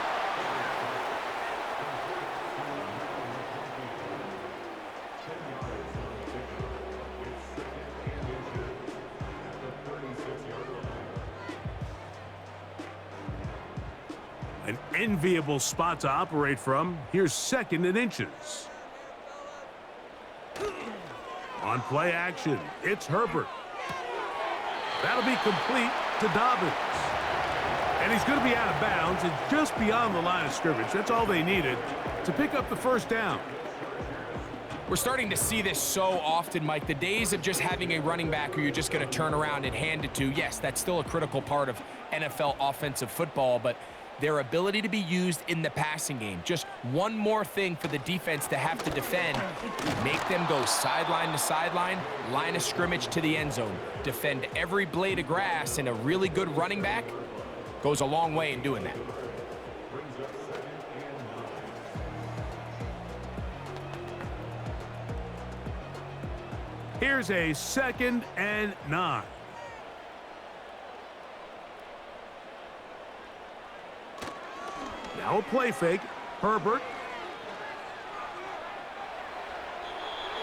An enviable spot to operate from. Here's second and inches. On play action, it's Herbert. That'll be complete to Dobbins. And he's going to be out of bounds and just beyond the line of scrimmage. That's all they needed to pick up the first down. We're starting to see this so often, Mike. The days of just having a running back who you're just going to turn around and hand it to, yes, that's still a critical part of NFL offensive football, but their ability to be used in the passing game. Just one more thing for the defense to have to defend. Make them go sideline to sideline, line of scrimmage to the end zone. Defend every blade of grass, and a really good running back goes a long way in doing that. Here's a 2nd and 9. Now a play fake. Herbert.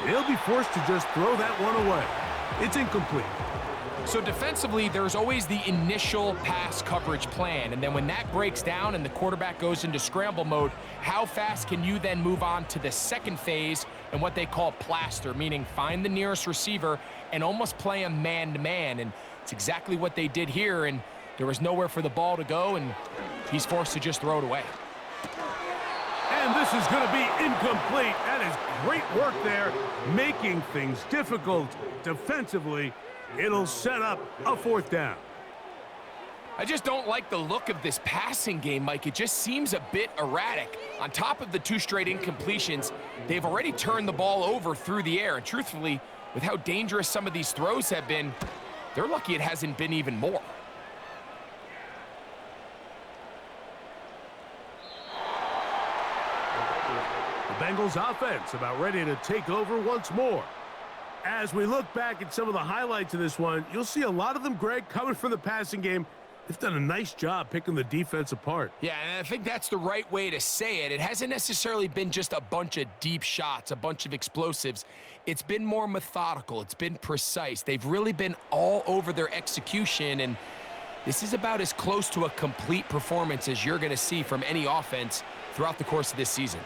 He'll be forced to just throw that one away. It's incomplete. So defensively, there's always the initial pass coverage plan, and then when that breaks down and the quarterback goes into scramble mode, how fast can you then move on to the second phase and what they call plaster, meaning find the nearest receiver and almost play a man-to-man. And It's exactly what they did here, and there was nowhere for the ball to go, and he's forced to just throw it away. And this is going to be incomplete. That is great work there, making things difficult defensively. It'll set up a 4th down. I just don't like the look of this passing game, Mike. It just seems a bit erratic. On top of the 2 straight incompletions, they've already turned the ball over through the air. And truthfully, with how dangerous some of these throws have been, they're lucky it hasn't been even more. The Bengals offense about ready to take over once more. As we look back at some of the highlights of this one, you'll see a lot of them, Greg, coming from the passing game. They've done a nice job picking the defense apart. Yeah, and I think that's the right way to say it. It hasn't necessarily been just a bunch of deep shots, a bunch of explosives. It's been more methodical. It's been precise. They've really been all over their execution, and this is about as close to a complete performance as you're going to see from any offense throughout the course of this season.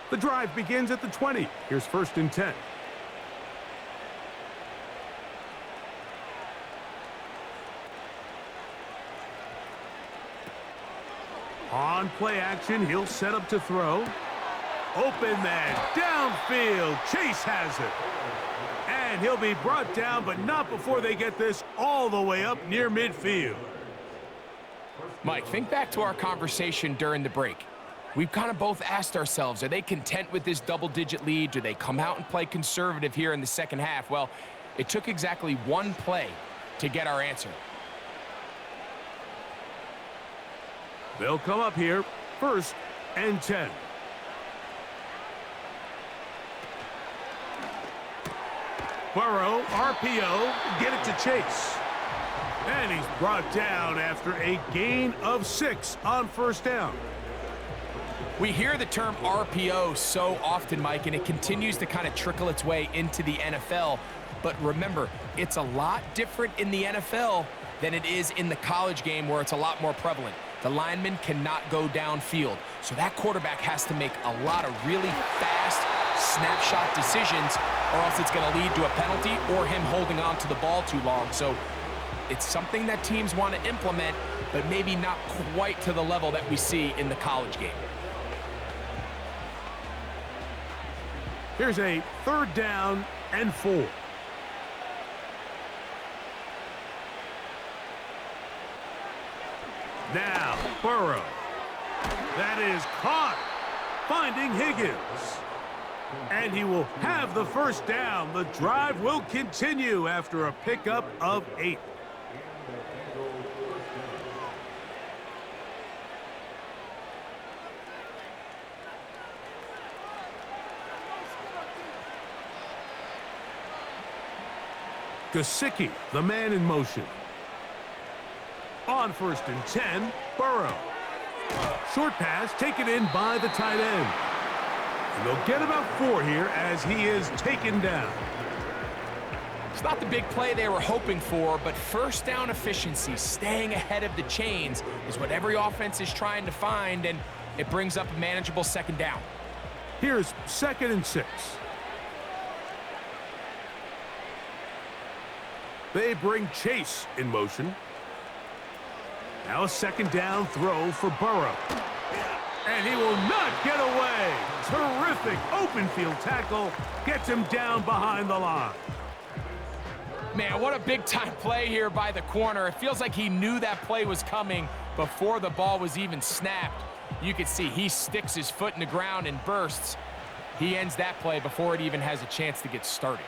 The drive begins at the 20. Here's 1st and 10. On play action, he'll set up to throw. Open man, downfield. Chase has it. And he'll be brought down, but not before they get this all the way up near midfield. Mike, think back to our conversation during the break. We've kind of both asked ourselves, are they content with this double-digit lead? Do they come out and play conservative here in the second half? Well, it took exactly 1 play to get our answer. They'll come up here, 1st and 10. Burrow, RPO, get it to Chase. And he's brought down after a gain of 6 on 1st down. We hear the term RPO so often, Mike, and it continues to kind of trickle its way into the NFL. But remember, it's a lot different in the NFL than it is in the college game where it's a lot more prevalent. The lineman cannot go downfield, so that quarterback has to make a lot of really fast snapshot decisions, or else it's going to lead to a penalty or him holding on to the ball too long. So it's something that teams want to implement, but maybe not quite to the level that we see in the college game. Here's a 3rd down and 4. Now, Burrow. That is caught, finding Higgins. And he will have the 1st down. The drive will continue after a pickup of 8. Gesicki, the man in motion. On 1st and 10, Burrow. Short pass taken in by the tight end. And they'll get about 4 here as he is taken down. It's not the big play they were hoping for, but 1st down efficiency, staying ahead of the chains, is what every offense is trying to find, and it brings up a manageable 2nd down. Here's 2nd and 6. They bring Chase in motion. Now a 2nd down throw for Burrow. And he will not get away. Terrific open field tackle. Gets him down behind the line. Man, what a big-time play here by the corner. It feels like he knew that play was coming before the ball was even snapped. You can see he sticks his foot in the ground and bursts. He ends that play before it even has a chance to get started.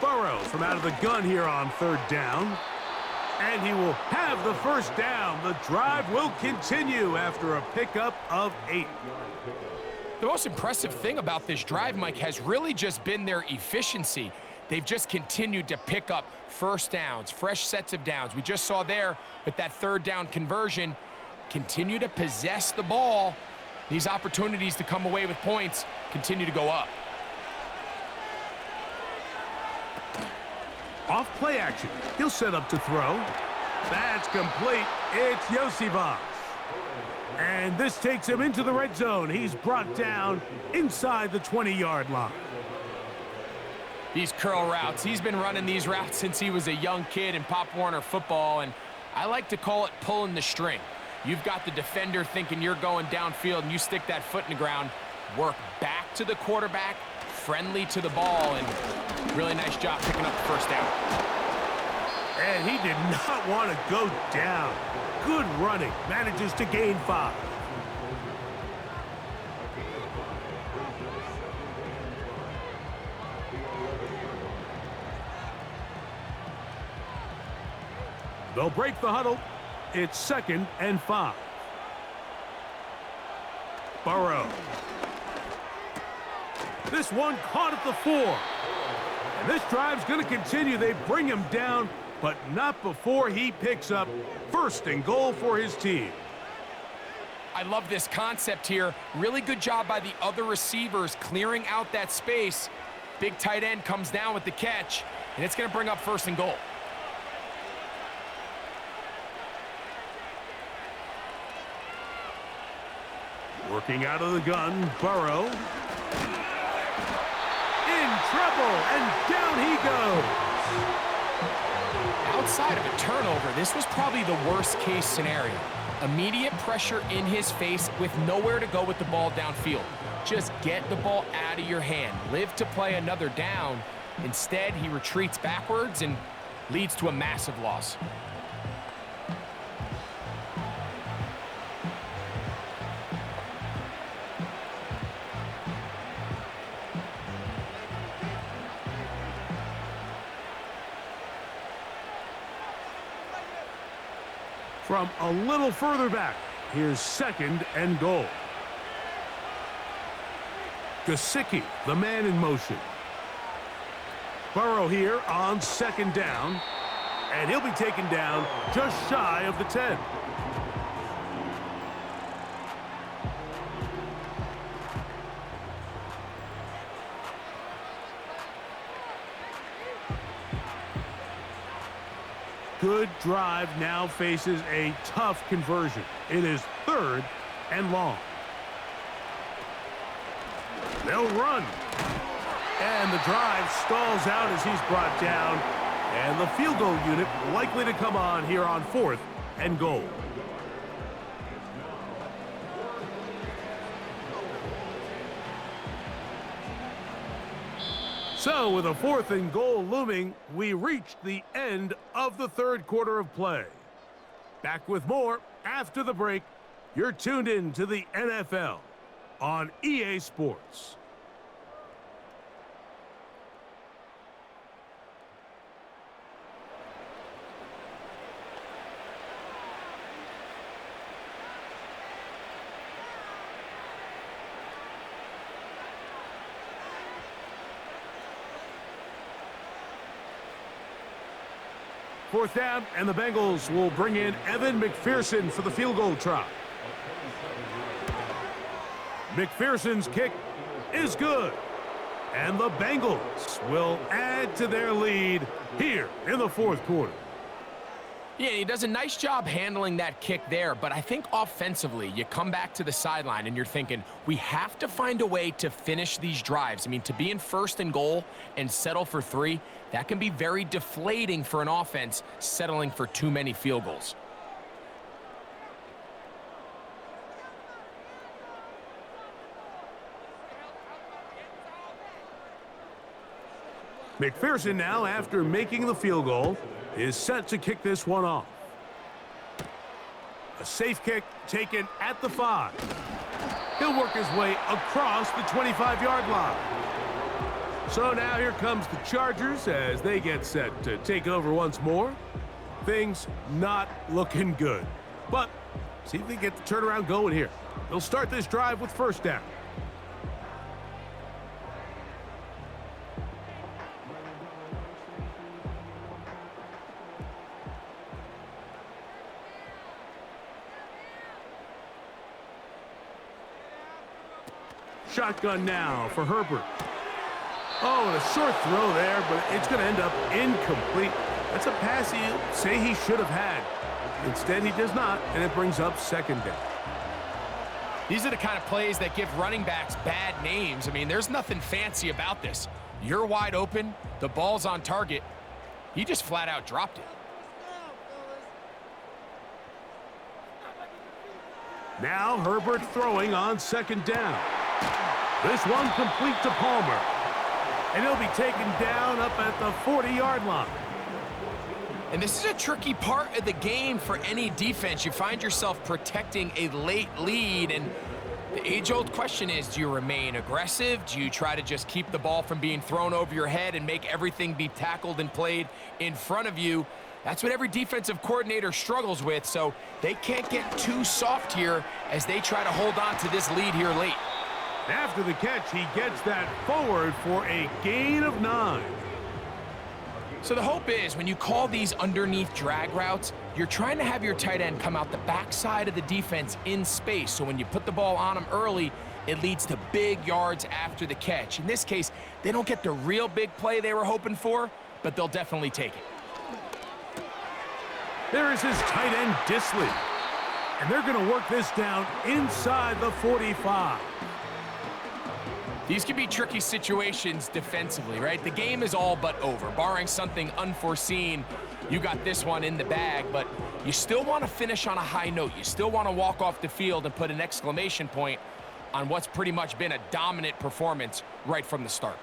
Burrow from out of the gun here on 3rd down. And he will have the 1st down. The drive will continue after a pickup of 8. The most impressive thing about this drive, Mike, has really just been their efficiency. They've just continued to pick up 1st downs, fresh sets of downs. We just saw there with that 3rd down conversion, continue to possess the ball. These opportunities to come away with points continue to go up. Off play action. He'll set up to throw. That's complete. It's Yosivas. And this takes him into the red zone. He's brought down inside the 20-yard line. These curl routes, he's been running these routes since he was a young kid in Pop Warner football, and I like to call it pulling the string. You've got the defender thinking you're going downfield, and you stick that foot in the ground, work back to the quarterback, friendly to the ball, and really nice job picking up the first down. And he did not want to go down. Good running, manages to gain 5. They'll break the huddle. It's 2nd and 5. Burrow. This one caught at the 4. And this drive's going to continue. They bring him down, but not before he picks up 1st and goal for his team. I love this concept here. Really good job by the other receivers clearing out that space. Big tight end comes down with the catch, and it's going to bring up 1st and goal. Working out of the gun, Burrow. In trouble, and down he goes. Outside of a turnover, this was probably the worst-case scenario. Immediate pressure in his face with nowhere to go with the ball downfield. Just get the ball out of your hand. Live to play another down. Instead, he retreats backwards and leads to a massive loss. From a little further back, here's 2nd and goal. Gesicki, the man in motion. Burrow here on 2nd down, and he'll be taken down just shy of the 10. Good drive now faces a tough conversion. It is 3rd and long. They'll run. And the drive stalls out as he's brought down. And the field goal unit likely to come on here on 4th and goal. So with a 4th and goal looming, we reached the end of the 3rd quarter of play. Back with more after the break. You're tuned in to the NFL on EA Sports. Fourth down, and the Bengals will bring in Evan McPherson for the field goal try. McPherson's kick is good. And the Bengals will add to their lead here in the 4th quarter. Yeah, he does a nice job handling that kick there, but I think offensively, you come back to the sideline and you're thinking, we have to find a way to finish these drives. I mean, to be in 1st and goal and settle for 3, that can be very deflating for an offense settling for too many field goals. McPherson now, after making the field goal, is set to kick this one off. A safe kick taken at the 5. He'll work his way across the 25-yard line. So now here comes the Chargers as they get set to take over once more. Things not looking good. But see if they get the turnaround going here. They'll start this drive with 1st down. Shotgun now for Herbert. Oh, and a short throw there, but it's going to end up incomplete. That's a pass you say he should have had. Instead, he does not, and it brings up 2nd down. These are the kind of plays that give running backs bad names. I mean, there's nothing fancy about this. You're wide open, the ball's on target. He just flat out dropped it. Now Herbert throwing on second down. This one complete to Palmer. And he'll be taken down up at the 40-yard line. And this is a tricky part of the game for any defense. You find yourself protecting a late lead, and the age-old question is, do you remain aggressive? Do you try to just keep the ball from being thrown over your head and make everything be tackled and played in front of you? That's what every defensive coordinator struggles with, so they can't get too soft here as they try to hold on to this lead here late. After the catch, he gets that forward for a gain of 9. So the hope is when you call these underneath drag routes, you're trying to have your tight end come out the backside of the defense in space. So when you put the ball on him early, it leads to big yards after the catch. In this case, they don't get the real big play they were hoping for, but they'll definitely take it. There is his tight end, Disley. And they're going to work this down inside the 45. These can be tricky situations defensively, right? The game is all but over. Barring something unforeseen, you got this one in the bag, but you still want to finish on a high note. You still want to walk off the field and put an exclamation point on what's pretty much been a dominant performance right from the start.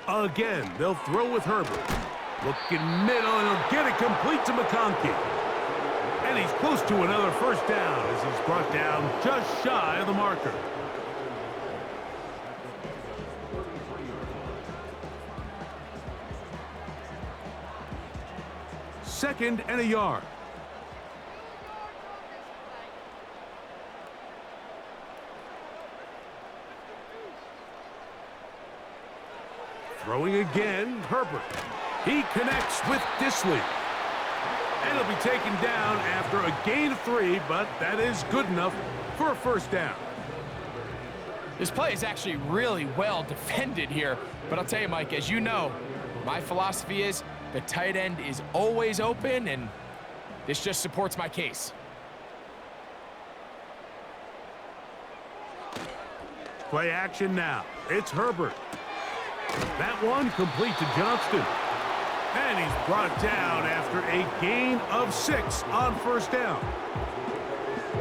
Again, they'll throw with Herbert. Looking middle, and he'll get it complete to McConkey. And he's close to another first down as he's brought down just shy of the marker. Second and a yard. Throwing again, Herbert. He connects with Disley. And he'll be taken down after a gain of 3, but that is good enough for a first down. This play is actually really well defended here, but I'll tell you, Mike, as you know, my philosophy is the tight end is always open, and this just supports my case. Play action now. It's Herbert. That one complete to Johnston. And he's brought down after a gain of 6 on first down.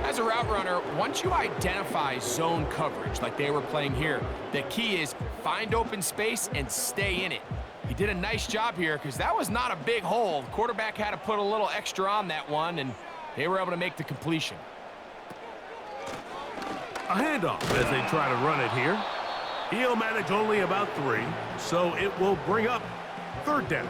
As a route runner, once you identify zone coverage like they were playing here, the key is find open space and stay in it. He did a nice job here because that was not a big hole. The quarterback had to put a little extra on that one, and they were able to make the completion. A handoff as they try to run it here. He'll manage only about 3, so it will bring up third down.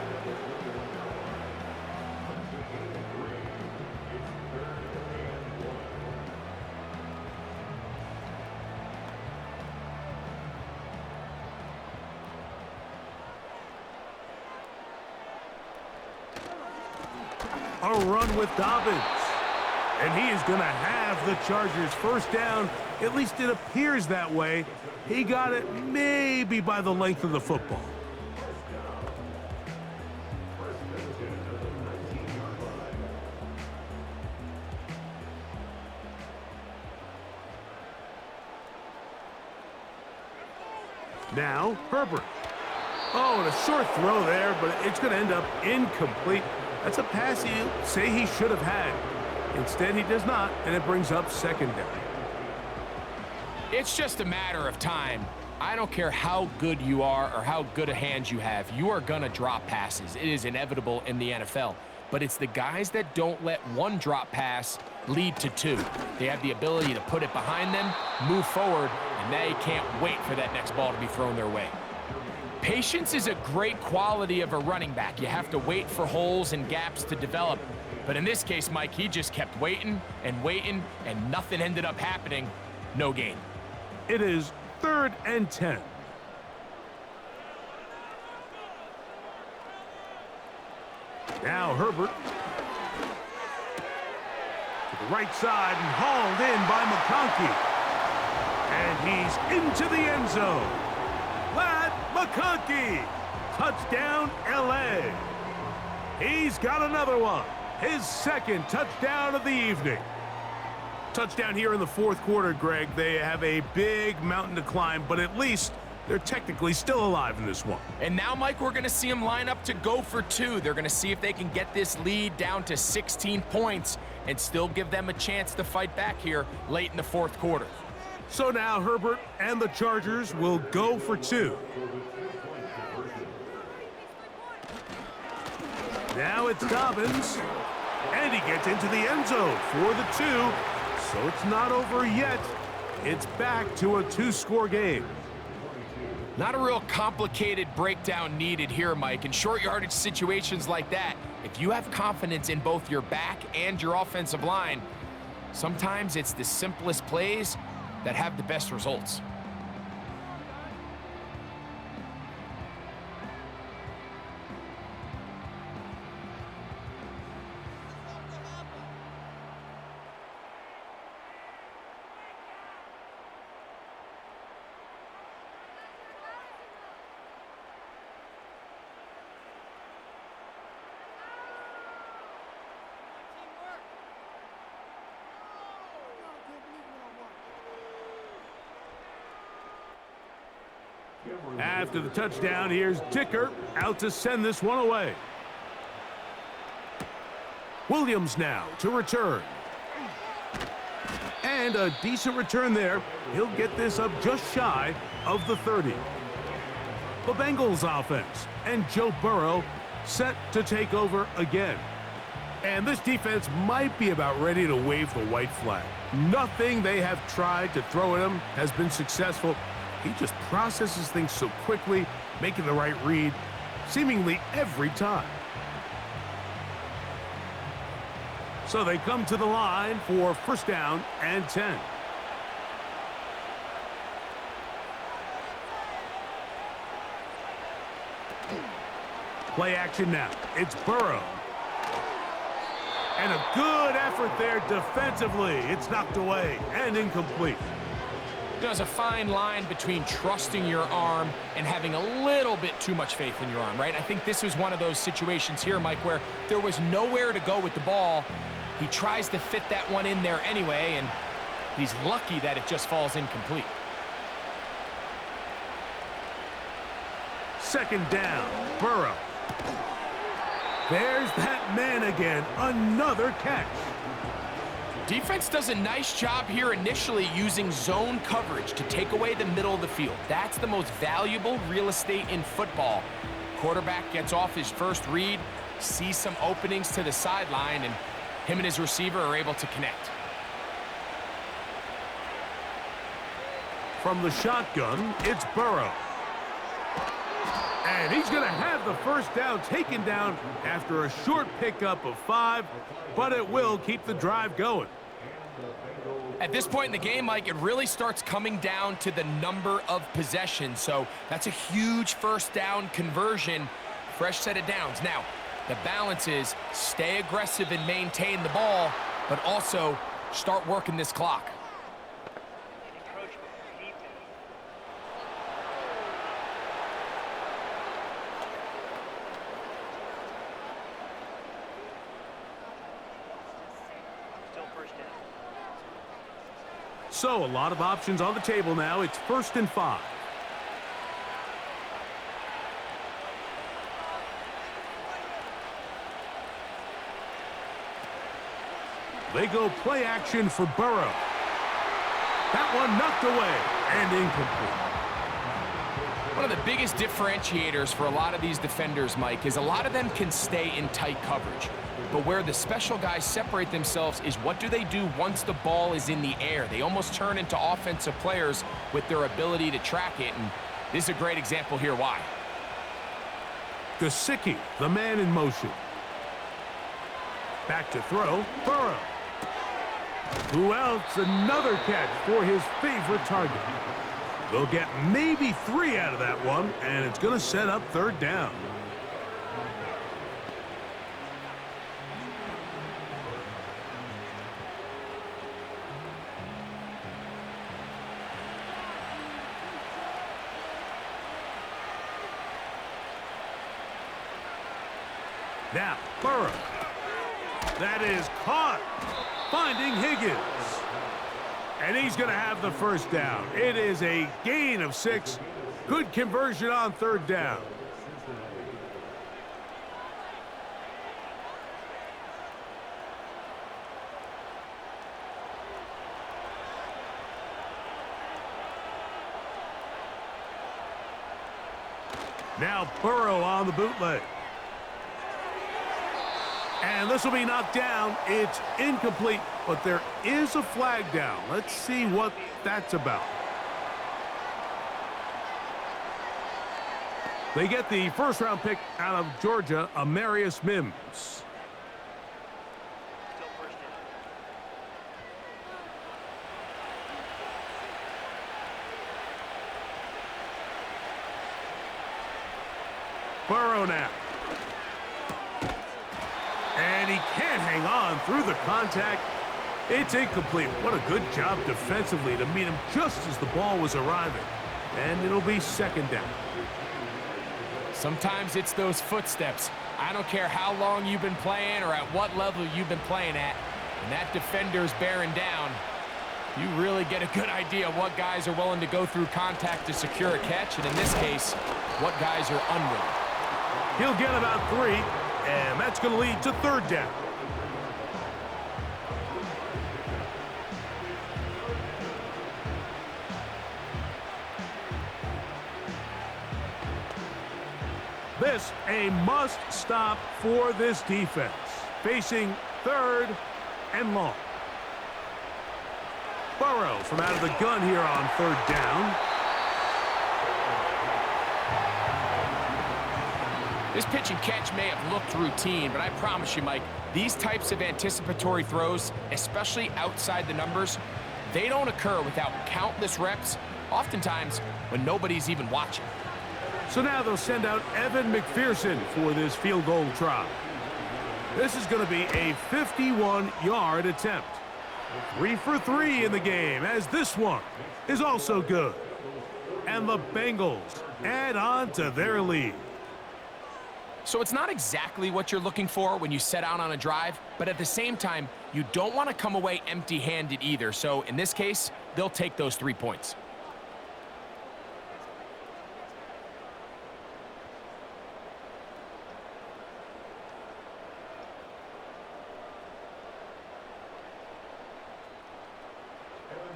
A run with Dobbins. And he is going to have the Chargers first down. At least it appears that way. He got it maybe by the length of the football. Now, Herbert. Oh, and a short throw there, but it's going to end up incomplete. That's a pass he'll say he should have had. Instead, he does not, and it brings up second down. It's just a matter of time. I don't care how good you are or how good a hand you have. You are going to drop passes. It is inevitable in the NFL. But it's the guys that don't let one drop pass lead to 2. They have the ability to put it behind them, move forward, and they can't wait for that next ball to be thrown their way. Patience is a great quality of a running back. You have to wait for holes and gaps to develop. But in this case, Mike, he just kept waiting, and nothing ended up happening. No gain. It is 3rd and 10. Now Herbert to the right side and hauled in by McConkey. And he's into the end zone. Lad McConkey. Touchdown, LA. He's got another one. His second touchdown of the evening. Touchdown here in the fourth quarter, Greg. They have a big mountain to climb, but at least they're technically still alive in this one. And now, Mike, we're going to see them line up to go for two. They're going to see if they can get this lead down to 16 points and still give them a chance to fight back here late in the fourth quarter. So now Herbert and the Chargers will go for two. Now it's Dobbins, and he gets into the end zone for the two. So it's not over yet. It's back to a two-score game. Not a real complicated breakdown needed here, Mike. In short yardage situations like that, if you have confidence in both your back and your offensive line, sometimes it's the simplest plays that have the best results. After the touchdown, here's Dicker out to send this one away. Williams now to return. And a decent return there. He'll get this up just shy of the 30. The Bengals offense and Joe Burrow set to take over again. And this defense might be about ready to wave the white flag. Nothing they have tried to throw at him has been successful. He just processes things so quickly, making the right read, seemingly every time. So they come to the line for first down and 10. Play action now. It's Burrow. And a good effort there defensively. It's knocked away and incomplete. There's a fine line between trusting your arm and having a little bit too much faith in your arm, right? I think this was one of those situations here, Mike, where there was nowhere to go with the ball. He tries to fit that one in there anyway, and he's lucky that it just falls incomplete. Second down, Burrow. There's that man again, another catch. Defense does a nice job here initially using zone coverage to take away the middle of the field. That's the most valuable real estate in football. Quarterback gets off his first read, sees some openings to the sideline, and him and his receiver are able to connect. From the shotgun, it's Burrow. And he's going to have the first down taken down after a short pickup of 5, but it will keep the drive going. At this point in the game, Mike, it really starts coming down to the number of possessions. So that's a huge first down conversion, fresh set of downs. Now, the balance is stay aggressive and maintain the ball, but also start working this clock. So a lot of options on the table now. It's 1st and 5. They go play action for Burrow. That one knocked away and incomplete. One of the biggest differentiators for a lot of these defenders, Mike, is a lot of them can stay in tight coverage. But where the special guys separate themselves is what do they do once the ball is in the air? They almost turn into offensive players with their ability to track it, and this is a great example here why. Gesicki, the man in motion. Back to throw, Burrow. Who else? Another catch for his favorite target. They'll get maybe 3 out of that one, and it's going to set up 3rd down. Now, Burrow. That is caught. Finding Higgins. And he's going to have the first down. It is a gain of 6. Good conversion on third down. Now Burrow on the bootleg. And this will be knocked down. It's incomplete, but there is a flag down. Let's see what that's about. They get the first-round pick out of Georgia, Amarius Mims. Burrow now. And he can't hang on through the contact. It's incomplete. What a good job defensively to meet him just as the ball was arriving. And it'll be second down. Sometimes it's those footsteps. I don't care how long you've been playing or at what level you've been playing at. When that defender's bearing down, you really get a good idea of what guys are willing to go through contact to secure a catch, and in this case, what guys are unwilling. He'll get about 3, and that's going to lead to third down. This a must-stop for this defense. Facing third and long. Burrow from out of the gun here on third down. This pitch and catch may have looked routine, but I promise you, Mike, these types of anticipatory throws, especially outside the numbers, they don't occur without countless reps, oftentimes when nobody's even watching. So now they'll send out Evan McPherson for this field goal try. This is going to be a 51-yard attempt. 3 for 3 in the game, as this one is also good. And the Bengals add on to their lead. So it's not exactly what you're looking for when you set out on a drive, but at the same time, you don't want to come away empty-handed either. So in this case, they'll take those 3 points.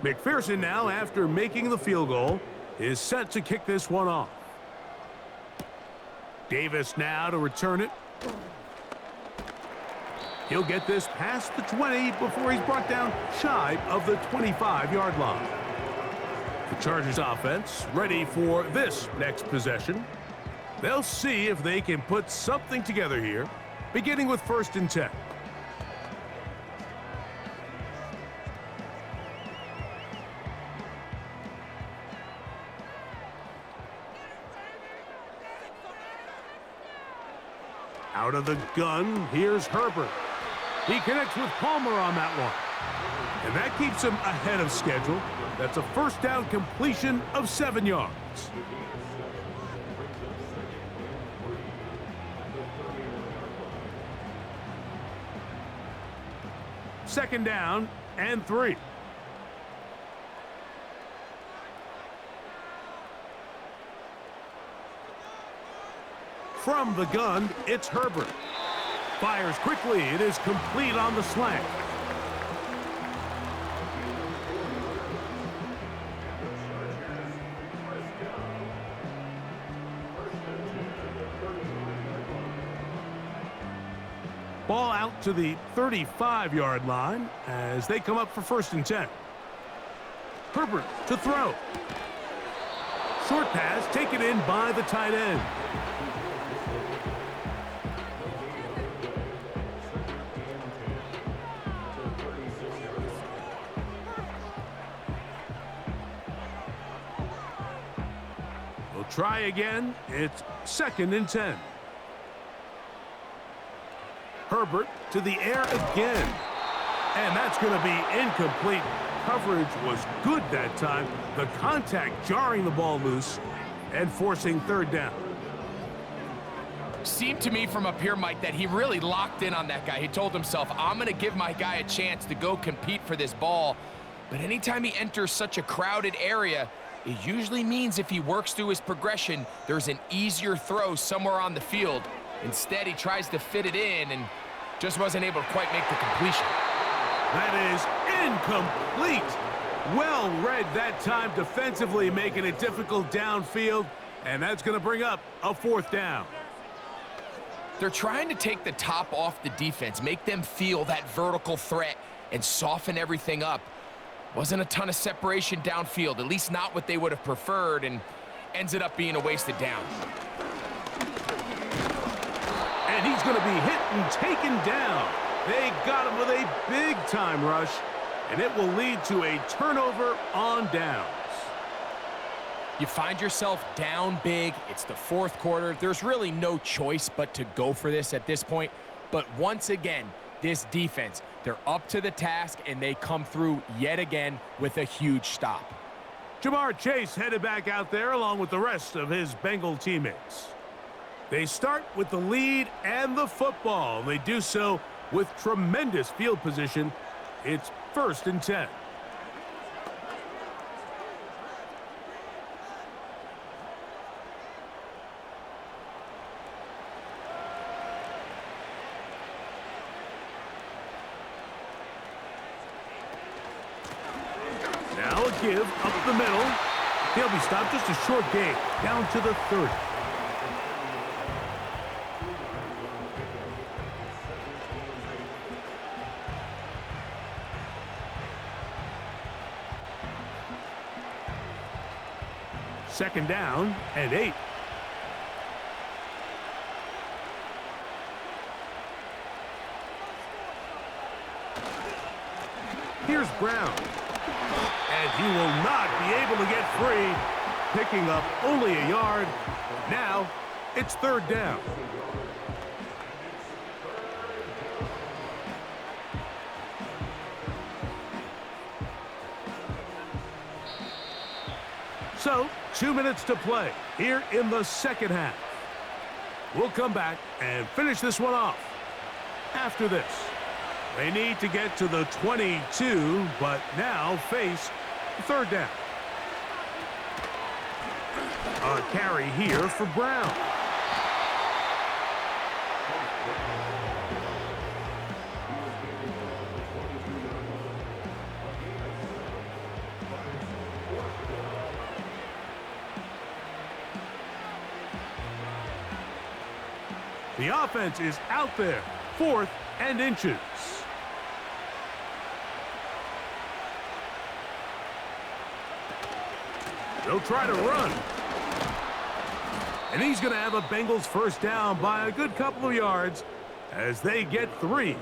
McPherson now, after making the field goal, is set to kick this one off. Davis now to return it. He'll get this past the 20 before he's brought down shy of the 25-yard line. The Chargers offense ready for this next possession. They'll see if they can put something together here, beginning with 1st and 10. Out of the gun, here's Herbert. He connects with Palmer on that one. And that keeps him ahead of schedule. That's a first down completion of 7 yards. Second down and 3. From the gun, it's Herbert. Fires quickly. It is complete on the slant. Ball out to the 35-yard line as they come up for 1st and 10. Herbert to throw. Short pass taken in by the tight end. Try again. It's 2nd and 10. Herbert to the air again. And that's going to be incomplete. Coverage was good that time. The contact jarring the ball loose and forcing 3rd down. Seemed to me from up here, Mike, that he really locked in on that guy. He told himself, I'm going to give my guy a chance to go compete for this ball. But anytime he enters such a crowded area, it usually means if he works through his progression, there's an easier throw somewhere on the field. Instead, he tries to fit it in and just wasn't able to quite make the completion. That is incomplete. Well read that time defensively, making it difficult downfield, and that's going to bring up a 4th down. They're trying to take the top off the defense, make them feel that vertical threat, and soften everything up. Wasn't a ton of separation downfield, at least not what they would have preferred, and ends it up being a wasted down. And he's going to be hit and taken down. They got him with a big-time rush, and it will lead to a turnover on downs. You find yourself down big. It's the 4th quarter. There's really no choice but to go for this at this point. But once again, this defense, they're up to the task, and they come through yet again with a huge stop. Jamar Chase headed back out there along with the rest of his Bengal teammates. They start with the lead and the football. They do so with tremendous field position. It's 1st and 10. Now a give up the middle. He'll be stopped, just a short gain, down to the 30. Second down and 8. Here's Brown. And he will not be able to get free, picking up only a yard. Now it's 3rd down. So, 2 minutes to play here in the 2nd half. We'll come back and finish this one off. After this, they need to get to the 22, but now face 3rd down. A carry here for Brown. The offense is out there, 4th and inches. They'll try to run. And he's going to have a Bengals 1st down by a good couple of yards as they get 3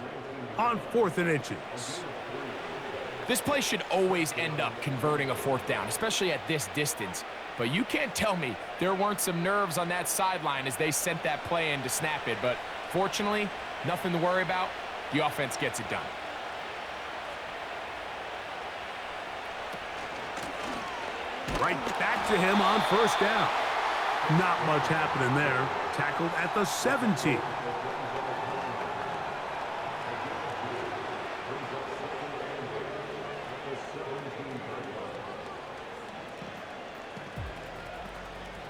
on 4th and inches. This play should always end up converting a 4th down, especially at this distance. But you can't tell me there weren't some nerves on that sideline as they sent that play in to snap it. But fortunately, nothing to worry about. The offense gets it done. Right back to him on 1st down. Not much happening there. Tackled at the 17.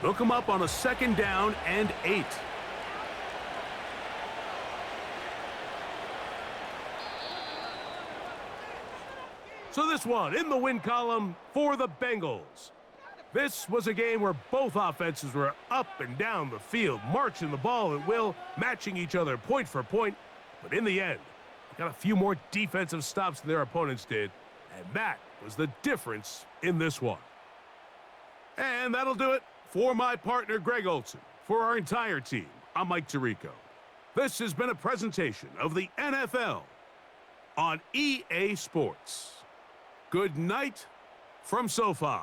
They'll come up on a 2nd down and 8. So this one in the win column for the Bengals. This was a game where both offenses were up and down the field, marching the ball at will, matching each other point for point. But in the end, they got a few more defensive stops than their opponents did, and that was the difference in this one. And that'll do it for my partner, Greg Olson. For our entire team, I'm Mike Tirico. This has been a presentation of the NFL on EA Sports. Good night from SoFi.